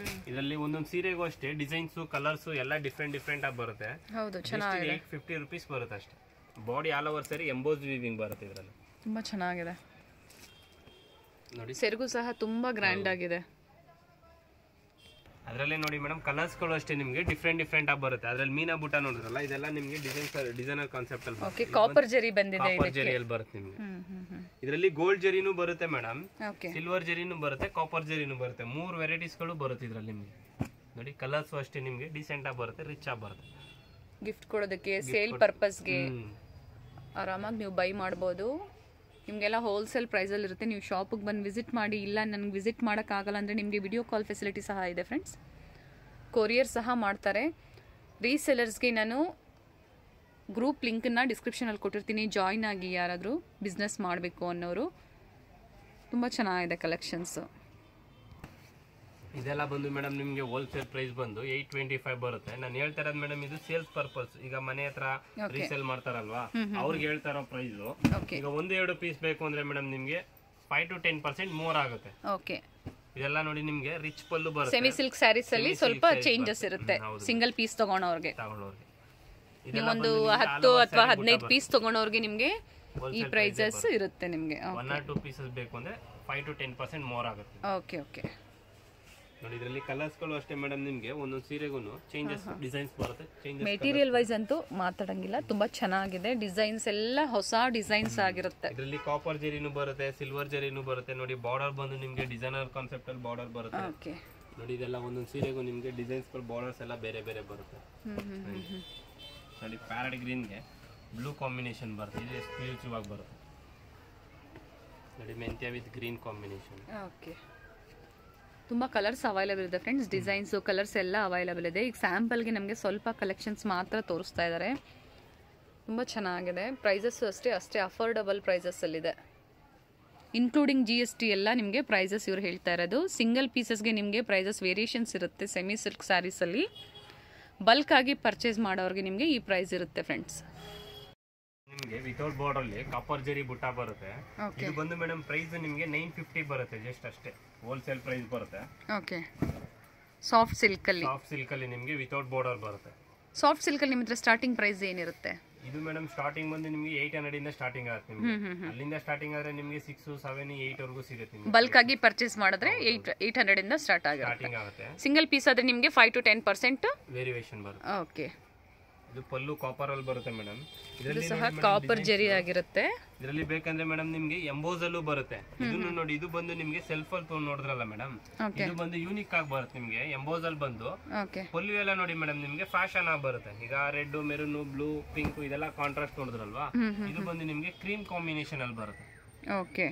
ಇದರಲ್ಲಿ ಒಂದೊಂದು ಸೀರೆಗೂ ಅಷ್ಟೇ ಡಿಸೈನ್ಸ್ ಕಲರ್ಸ್ ಎಲ್ಲ ಡಿಫ್ರೆಂಟ್ ಆಗಿ ಬರುತ್ತೆ. ಹೌದು, ಚೆನ್ನಾಗಿದೆ. 850 ರುಪೀಸ್ ಬರುತ್ತೆ ಅಷ್ಟೇ. Body all over sari emboss weaving ಬರುತ್ತೆ ಇದರಲ್ಲಿ. ತುಂಬ ಚೆನ್ನಾಗಿದೆ ನೋಡಿ, ಸೆರಗು ಸಹ ತುಂಬ ಗ್ರ್ಯಾಂಡ್ ಆಗಿದೆ. ಅದರಲ್ಲೇ ನೋಡಿ ಮೇಡಮ್ ಕಲರ್ಸ್ಗಳು ಅಷ್ಟೇ ನಿಮಗೆ ಡಿಫ್ರೆಂಟ್ ಆಗಿ ಬರುತ್ತೆ. ಅದರಲ್ಲಿ ಮೀನಾ ಬುಟ್ಟ ನೋಡಿದ್ರಲ್ಲ, ಇದೆಲ್ಲ ನಿಮಗೆ ಡಿಸೈನರ್ ಕಾನ್ಸೆಪ್ಟ್ ಅಲ್ಲಿ ಓಕೆ, ಕಾಪರ್ ಜರಿ ಬಂದಿದೆ, ಕಾಪರ್ ಜರಿಯಲ್ಲಿ ಬರುತ್ತೆ ನಿಮಗೆ. ಇದರಲ್ಲಿ ಗೋಲ್ಡ್ ಜರಿನೂ ಬರುತ್ತೆ ಮೇಡಮ್, ಸಿಲ್ವರ್ ಜರಿನೂ ಬರುತ್ತೆ, ಕಾಪರ್ ಜರಿನೂ ಬರುತ್ತೆ. 3 ವೆರೈಟೀಸ್ಗಳು ಬರುತ್ತೆ ಇದರಲ್ಲಿ ನಿಮಗೆ. ನೋಡಿ ಕಲರ್ಸ್ ಅಷ್ಟೇ ನಿಮಗೆ ಡಿಸೆಂಟ್ ಆಗಿ ಬರುತ್ತೆ, ರಿಚ್ ಆಗಿ ಬರುತ್ತೆ. ಗಿಫ್ಟ್ ಕೊಡೋದಕ್ಕೆ, ಸೇಲ್ ಪರ್ಪಸ್ಗೆ ಆರಾಮಾಗಿ ನೀವು ಬೈ ಮಾಡ್ಬೋದು. ನಿಮಗೆಲ್ಲ ಹೋಲ್ಸೇಲ್ ಪ್ರೈಸಲ್ಲಿ ಇರುತ್ತೆ. ನೀವು ಶಾಪಿಗೆ ಬಂದು ವಿಸಿಟ್ ಮಾಡಿ. ಇಲ್ಲ ನನಗೆ ವಿಸಿಟ್ ಮಾಡೋಕ್ಕಾಗಲ್ಲ ಅಂದರೆ ನಿಮಗೆ ವಿಡಿಯೋ ಕಾಲ್ ಫೆಸಿಲಿಟಿ ಸಹ ಇದೆ ಫ್ರೆಂಡ್ಸ್. ಕೊರಿಯರ್ ಸಹ ಮಾಡ್ತಾರೆ. ರೀಸೆಲರ್ಸ್ಗೆ ನಾನು ಗ್ರೂಪ್ ಲಿಂಕನ್ನು ಡಿಸ್ಕ್ರಿಪ್ಷನಲ್ಲಿ ಕೊಟ್ಟಿರ್ತೀನಿ, ಜಾಯ್ನ್ ಆಗಿ ಯಾರಾದರೂ ಬಿಸ್ನೆಸ್ ಮಾಡಬೇಕು ಅನ್ನೋರು. ತುಂಬ ಚೆನ್ನಾಗಿದೆ ಕಲೆಕ್ಷನ್ಸು. ಇದೆಲ್ಲ ಬಂದು ಮೇಡಮ್ ನಿಮಗೆ ಹೋಲ್ಸೇಲ್ ಪ್ರೈಸ್ ಬಂದು 825 ಬರುತ್ತೆ. ನಾನು ಹೇಳ್ತಾ ಇರೋದು ಮೇಡಮ್ ಇದು ಸೇಲ್ಸ್ ಪರ್ಪಸ್. ಈಗ ಮನೆ ಹತ್ರ ರೀಸೇಲ್ ಮಾಡ್ತಾರಲ್ವಾ, ಅವ್ರಿಗೆ ಹೇಳ್ತಾ ಇರೋ ಪ್ರೈಸ್. ಈಗ 1-2 ಪೀಸ್ ಬೇಕು ಅಂದ್ರೆ ಮೇಡಮ್ ನಿಮಗೆ 5 to 10% ಮೋರ್ ಆಗುತ್ತೆ. ಓಕೆ, ಇದೆಲ್ಲ ನೋಡಿ ನಿಮಗೆ ರಿಚ್ ಪಲ್ಲು ಬರುತ್ತೆ. ಸೆಮಿ ಸಿಲ್ಕ್ ಸ್ಯಾರೀಸ್ ಅಲ್ಲಿ ಸ್ವಲ್ಪ ಚೇಂಜಸ್ ಇರುತ್ತೆ ಸಿಂಗಲ್ ಪೀಸ್ ತಗೊಳೋರ್ಗೆ. ನೀವೊಂದು 10 ಅಥವಾ 15 ಪೀಸ್ ತಗೊಳೋರ್ಗೆ ನಿಮಗೆ ಈ ಪ್ರೈಸಸ್ ಇರುತ್ತೆ. ನಿಮಗೆ 1 or 2 ಪೀಸಸ್ ಬೇಕು ಅಂದ್ರೆ 5 to 10% ಮೋರ್ ಆಗುತ್ತೆ. Okay okay. ನೋಡಿ ಇದರಲ್ಲಿ ಕಲರ್ಸ್ಗಳು ಅಷ್ಟೇ ಮೇಡಮ್, ನಿಮಗೆ ಒಂದೊಂದು ಸೀರೆಗೂ ಚೇಂಜಸ್ ಡಿಸೈನ್ಸ್ ಬರುತ್ತೆ. ಮೆಟೀರಿಯಲ್ ವೈಸ್ ಅಂತೂ ಮಾತಾಡಂಗಿಲ್ಲ, ತುಂಬಾ ಚೆನ್ನಾಗಿದೆ. ಡಿಸೈನ್ಸ್ ಎಲ್ಲ ಹೊಸ ಡಿಸೈನ್ಸ್ ಆಗಿರುತ್ತೆ. ಇದರಲ್ಲಿ ಕಾಪರ್ ಜರಿನೂ ಬರುತ್ತೆ, ಸಿಲ್ವರ್ ಜರಿನೂ ಬರುತ್ತೆ. ನೋಡಿ ಬಾರ್ಡರ್ ಬಂದು ನಿಮಗೆ ಡಿಸೈನರ್ ಕಾನ್ಸೆಪ್ಟ್ ಅಲ್ಲಿ ಬಾರ್ಡರ್ ಬರುತ್ತೆ. ಓಕೆ, ನೋಡಿ ಇದೆಲ್ಲ ಒಂದೊಂದು ಸೀರೆಗೂ ನಿಮಗೆ ಡಿಸೈನ್ಸ್ಗಳು ಬಾರ್ಡರ್ಸ್ ಎಲ್ಲ ಬೇರೆ ಬೇರೆ ಬರುತ್ತೆ. ನೋಡಿ ಪ್ಯಾರಟ್ ಗ್ರೀನ್ಗೆ ಬ್ಲೂ ಕಾಂಬಿನೇಷನ್ ಬರುತ್ತೆ, ಇದು ಎಕ್ಸ್ಕ್ಲೂಸಿವ್ ಆಗಿ ಬರುತ್ತೆ. ನೋಡಿ ಮೆಂತ್ಯ ವಿತ್ ಗ್ರೀನ್ ಕಾಂಬಿನೇಷನ್. ಓಕೆ, ತುಂಬ ಕಲರ್ಸ್ ಅವೈಲೇಬಲ್ ಇದೆ ಫ್ರೆಂಡ್ಸ್. ಡಿಸೈನ್ಸು ಕಲರ್ಸ್ ಎಲ್ಲ ಅವೈಲೇಬಲ್ ಇದೆ. ಈಗ ಸ್ಯಾಂಪಲ್ಗೆ ನಮಗೆ ಸ್ವಲ್ಪ ಕಲೆಕ್ಷನ್ಸ್ ಮಾತ್ರ ತೋರಿಸ್ತಾ ಇದ್ದಾರೆ. ತುಂಬ ಚೆನ್ನಾಗಿದೆ. ಪ್ರೈಸಸ್ಸು ಅಷ್ಟೇ ಅಫೋರ್ಡಬಲ್ ಪ್ರೈಸಸ್ಸಲ್ಲಿದೆ. ಇನ್ಕ್ಲೂಡಿಂಗ್ GST ಎಲ್ಲ ನಿಮಗೆ ಪ್ರೈಸಸ್ ಇವ್ರು ಹೇಳ್ತಾ ಇರೋದು. ಸಿಂಗಲ್ ಪೀಸಸ್ಗೆ ನಿಮಗೆ ಪ್ರೈಸಸ್ ವೇರಿಯೇಷನ್ಸ್ ಇರುತ್ತೆ. ಸೆಮಿ ಸಿಲ್ಕ್ ಸ್ಯಾರೀಸಲ್ಲಿ ಬಲ್ಕ್ ಆಗಿ ಪರ್ಚೇಸ್ ಮಾಡೋರಿಗೆ ನಿಮಗೆ ಈ ಪ್ರೈಸ್ ಇರುತ್ತೆ ಫ್ರೆಂಡ್ಸ್. ನಿಮಗೆ ವಿತೌಟ್ ಬಾರ್ಡರ್ ಅಲ್ಲಿ ಕಾಪರ್ ಜರಿ ಬುಟ್ಟ ಬರುತ್ತೆ. ಇದು ಬಂದು ಮೇಡಮ್ ಪ್ರೈಸ್ ನಿಮಗೆ 950 ಬರುತ್ತೆ, ಜಸ್ಟ್ ಅಷ್ಟೇ ಹೋಲ್ಸೇಲ್ ಪ್ರೈಸ್ ಬರುತ್ತೆ. ಓಕೆ, ಸಾಫ್ಟ್ ಸಿಲ್ಕ್ ಅಲ್ಲಿ ನಿಮಗೆ ವಿತೌಟ್ ಬಾರ್ಡರ್ ಬರುತ್ತೆ. ಸಾಫ್ಟ್ ಸಿಲ್ಕ್ ಅಲ್ಲಿ ನಿಮಗೆ ಸ್ಟಾರ್ಟಿಂಗ್ ಪ್ರೈಸ್ ಏನಿರುತ್ತೆ? ಇದು ಮೇಡಮ್ ಸ್ಟಾರ್ಟಿಂಗ್ ಬಂದು ನಿಮಗೆ 800 ಇಂದ ಸ್ಟಾರ್ಟಿಂಗ್ ಆಗುತ್ತೆ. ನಿಮಗೆ ಅಲ್ಲಿಂದ ಸ್ಟಾರ್ಟಿಂಗ್ ಆದ್ರೆ ನಿಮಗೆ 6, 7, 8 ವರೆಗೂ ಸಿಗುತ್ತೆ. ಬಲ್ಕ್ ಆಗಿ ಪರ್ಚೇಸ್ ಮಾಡಿದ್ರೆ 800 ಇಂದ ಸ್ಟಾರ್ಟಿಂಗ್ ಆಗುತ್ತೆ. ಸಿಂಗಲ್ ಪೀಸ್ ಆದ್ರೆ ನಿಮಗೆ 5 to 10% ವೇರಿಯೇಷನ್ ಬರುತ್ತೆ. ಓಕೆ, ಇದು ಪಲ್ಲು ಕಾಪರ್ ಅಲ್ಲಿ ಬರುತ್ತೆ ಮೇಡಮ್. ಇದರಲ್ಲಿ ಸಹ ಕಾಪರ್ ಜರಿ ಆಗಿರುತ್ತೆ. ಇದರಲ್ಲಿ ಬೇಕಂದ್ರೆ ಮೇಡಮ್ ನಿಮಗೆ ಎಂಬೋಸ್ ಅಲ್ಲೂ ಬರುತ್ತೆ. ಇದನ್ನು ನೋಡಿ, ಇದು ಬಂದು ನಿಮಗೆ ಸೆಲ್ಫ್ ಅಲ್ಲಿ ತೊಗೊಂಡು ನೋಡಿದ್ರಲ್ಲ ಮೇಡಮ್, ಇದು ಬಂದು ಯೂನಿಕ್ ಆಗಿ ಬರುತ್ತೆ ನಿಮಗೆ. ಎಂಬೋಸ್ ಅಲ್ಲಿ ಬಂದು ಪಲ್ಲು ಎಲ್ಲ ನೋಡಿ ಮೇಡಮ್ ನಿಮಗೆ ಫ್ಯಾಷನ್ ಆಗಿ ಬರುತ್ತೆ. ಈಗ ರೆಡ್, ಮೆರೂನ್, ಬ್ಲೂ, ಪಿಂಕ್ ಇದೆಲ್ಲ ಕಾಂಟ್ರಾಸ್ಟ್ ನೋಡಿದ್ರಲ್ವಾ, ಇದು ಬಂದು ನಿಮಗೆ ಕ್ರೀಮ್ ಕಾಂಬಿನೇಷನ್ ಅಲ್ಲಿ ಬರುತ್ತೆ. ಓಕೆ,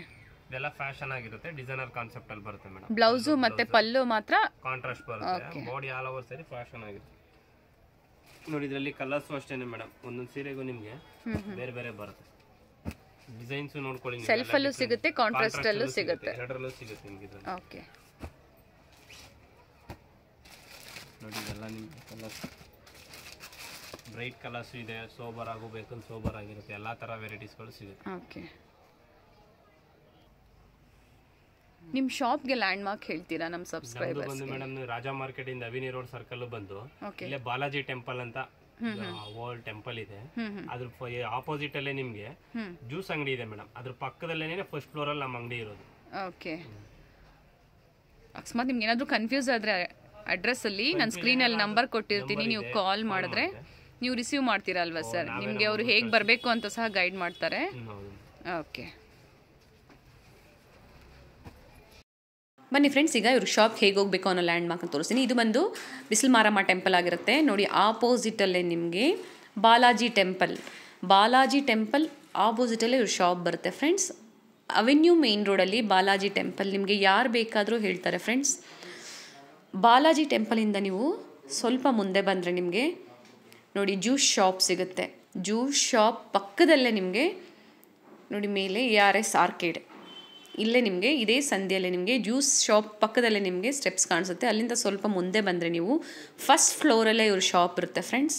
ಇದೆಲ್ಲ ಫ್ಯಾಷನ್ ಆಗಿರುತ್ತೆ, ಡಿಸೈನರ್ ಕಾನ್ಸೆಪ್ಟ್ ಅಲ್ಲಿ ಬರುತ್ತೆ ಮೇಡಮ್. ಬ್ಲೌಸ್ ಮತ್ತೆ ಪಲ್ಲು ಮಾತ್ರ ಕಾಂಟ್ರಾಸ್ಟ್ ಬರುತ್ತೆ. ಬಾಡಿ ಆಲ್ ಓವರ್ ಸರಿ ಫ್ಯಾಷನ್ ಆಗಿರುತ್ತೆ. ನೋಡಿ ಇದರಲ್ಲಿ ಕಲರ್ಸ್ ಅಷ್ಟೇನೆ ಮೇಡಮ್, ಒಂದೊಂದು ಸೀರೆಗೂ ನಿಮಗೆ ಬೇರೆ ಬೇರೆ ಬರುತ್ತೆ. ಡಿಸೈನ್ಸ್ ನೋಡ್ಕೊಳ್ಳಿ, ಸೆಲ್ಫ್ ಅಲ್ಲೂ ಸಿಗುತ್ತೆ, ಕಾಂಟ್ರಾಸ್ಟ್ ಅಲ್ಲೂ ಸಿಗುತ್ತೆ, ಎರಡರಲ್ಲೂ ಸಿಗುತ್ತೆ ನಿಮಗೆ ಇದರಲ್ಲಿ. ಓಕೆ, ನೋಡಿ ಇದೆಲ್ಲ ನಿಮಗೆ ಕಲರ್ಸ್ ಬ್ರೈಟ್ ಕಲರ್ಸ್ ಇದೆ, ಸೋಬರ್ ಆಗಬೇಕು ಸೋಬರ್ ಆಗಿರುತ್ತೆ, ಎಲ್ಲಾ ತರ ವೆರೈಟೀಸ್ಗಳು ಸಿಗುತ್ತೆ. ಓಕೆ, ನಿಮ್ಮ ಶಾಪ್ಗೆ ಲ್ಯಾಂಡ್ ಮಾರ್ಕ್ ಹೇಳ್ತೀರಾ ನಮ್ಮ ಸಬ್ಸ್ಕ್ರೈಬರ್ಸ್? ಬಂದು ಮೇಡಮ್ ರಾಜಾ ಮಾರ್ಕೆಟ್ ಇಂದ ಅವಿನಿ ರೋಡ್ ಸರ್ಕಲ್ ಬಂದು ಇಲ್ಲೇ ಬಾಲಾಜಿ ಟೆಂಪಲ್ ಅಂತ ಓಲ್ಡ್ ಟೆಂಪಲ್ ಇದೆ, ಅದ್ರ ಆಪೋಸಿಟ್ ಅಲ್ಲೇ ನಿಮ್ಗೆ ಜ್ಯೂಸ್ ಅಂಗಡಿ ಇದೆ ಮೇಡಮ್. ಅದ್ರ ಪಕ್ಕದಲ್ಲೇನೆ ಫಸ್ಟ್ ಫ್ಲೋರ್ ಅಲ್ಲಿ ನಮ್ಮ ಅಂಗಡಿ ಇರೋದು. ಓಕೆ, ಅಕಸ್ಮಾತ್ ನಿಮ್ಗೆ ಏನಾದರೂ ಕನ್ಫ್ಯೂಸ್ ಆದ್ರೆ ಅಡ್ರೆಸ್ ಅಲ್ಲಿ ನಾನು ಸ್ಕ್ರೀನ್ ಅಲ್ಲಿ ನಂಬರ್ ಕೊಟ್ಟಿರ್ತೀನಿ, ನೀವು ಕಾಲ್ ಮಾಡಿದ್ರೆ ನೀವು ರಿಸೀವ್ ಮಾಡ್ತೀರಾ ಅಲ್ವಾ ಸರ್? ನಿಮ್ಗೆ ಅವರು ಹೇಗೆ ಬರಬೇಕು ಅಂತ ಸಹ ಗೈಡ್ ಮಾಡ್ತಾರೆ. ಓಕೆ, ಬನ್ನಿ ಫ್ರೆಂಡ್ಸ್, ಈಗ ಇವ್ರ ಶಾಪ್ ಹೇಗೆ ಹೋಗಬೇಕು ಅನ್ನೋ ಲ್ಯಾಂಡ್ ಮಾರ್ಕ್ ಅಂತ ತೋರಿಸ್ತೀನಿ. ಇದು ಬಂದು ಬಿಸಿಲು ಮಾರಮ್ಮ ಟೆಂಪಲ್ ಆಗಿರುತ್ತೆ. ನೋಡಿ ಆಪೋಸಿಟಲ್ಲೇ ನಿಮಗೆ ಬಾಲಾಜಿ ಟೆಂಪಲ್ ಆಪೋಸಿಟಲ್ಲೇ ಇವ್ರ ಶಾಪ್ ಬರುತ್ತೆ ಫ್ರೆಂಡ್ಸ್. ಅವೆನ್ಯೂ ಮೇನ್ ರೋಡಲ್ಲಿ ಬಾಲಾಜಿ ಟೆಂಪಲ್. ನಿಮಗೆ ಯಾರು ಬೇಕಾದರೂ ಹೇಳ್ತಾರೆ ಫ್ರೆಂಡ್ಸ್. ಬಾಲಾಜಿ ಟೆಂಪಲಿಂದ ನೀವು ಸ್ವಲ್ಪ ಮುಂದೆ ಬಂದರೆ ನಿಮಗೆ ನೋಡಿ ಜ್ಯೂಸ್ ಶಾಪ್ ಸಿಗುತ್ತೆ. ಜ್ಯೂಸ್ ಶಾಪ್ ಪಕ್ಕದಲ್ಲೇ ನಿಮಗೆ ನೋಡಿ ಮೇಲೆ ARS ಆರ್ಕೇಡ್, ಇಲ್ಲೇ ನಿಮಗೆ ಇದೇ ಸಂಧಿಯಲ್ಲೇ ನಿಮಗೆ ಜ್ಯೂಸ್ ಶಾಪ್ ಪಕ್ಕದಲ್ಲೇ ನಿಮಗೆ ಸ್ಟೆಪ್ಸ್ ಕಾಣಿಸುತ್ತೆ. ಅಲ್ಲಿಂದ ಸ್ವಲ್ಪ ಮುಂದೆ ಬಂದರೆ ನೀವು ಫಸ್ಟ್ ಫ್ಲೋರಲ್ಲೇ ಇವ್ರ ಶಾಪ್ ಇರುತ್ತೆ ಫ್ರೆಂಡ್ಸ್.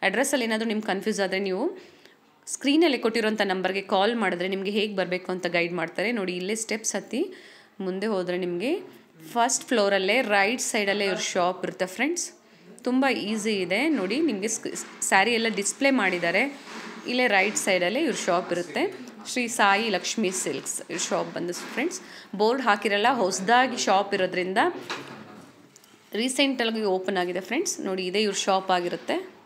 ಅಡ್ರೆಸ್ಸಲ್ಲಿ ಏನಾದರೂ ನಿಮ್ಗೆ ಕನ್ಫ್ಯೂಸ್ ಆದರೆ ನೀವು ಸ್ಕ್ರೀನಲ್ಲಿ ಕೊಟ್ಟಿರೋಂಥ ನಂಬರ್ಗೆ ಕಾಲ್ ಮಾಡಿದ್ರೆ ನಿಮಗೆ ಹೇಗೆ ಬರಬೇಕು ಅಂತ ಗೈಡ್ ಮಾಡ್ತಾರೆ. ನೋಡಿ ಇಲ್ಲೇ ಸ್ಟೆಪ್ಸ್ ಹತ್ತಿ ಮುಂದೆ ಹೋದರೆ ನಿಮಗೆ ಫಸ್ಟ್ ಫ್ಲೋರಲ್ಲೇ ರೈಟ್ ಸೈಡಲ್ಲೇ ಇವ್ರ ಶಾಪ್ ಇರುತ್ತೆ ಫ್ರೆಂಡ್ಸ್. ತುಂಬ ಈಸಿ ಇದೆ. ನೋಡಿ ನಿಮಗೆ ಸ್ಯಾರಿ ಎಲ್ಲ ಡಿಸ್ಪ್ಲೇ ಮಾಡಿದ್ದಾರೆ. ಇಲ್ಲೇ ರೈಟ್ ಸೈಡಲ್ಲೇ ಇವ್ರ ಶಾಪ್ ಇರುತ್ತೆ. ಶ್ರೀ ಸಾಯಿ ಲಕ್ಷ್ಮಿ ಸಿಲ್ಕ್ಸ್ ಇವ್ರ ಶಾಪ್ ಬಂದು ಫ್ರೆಂಡ್ಸ್. ಬೋರ್ಡ್ ಹಾಕಿರಲ್ಲ, ಹೊಸದಾಗಿ ಶಾಪ್ ಇರೋದ್ರಿಂದ ರೀಸೆಂಟಾಗಿ ಓಪನ್ ಆಗಿದೆ ಫ್ರೆಂಡ್ಸ್. ನೋಡಿ ಇದೇ ಇವ್ರ ಶಾಪ್ ಆಗಿರುತ್ತೆ.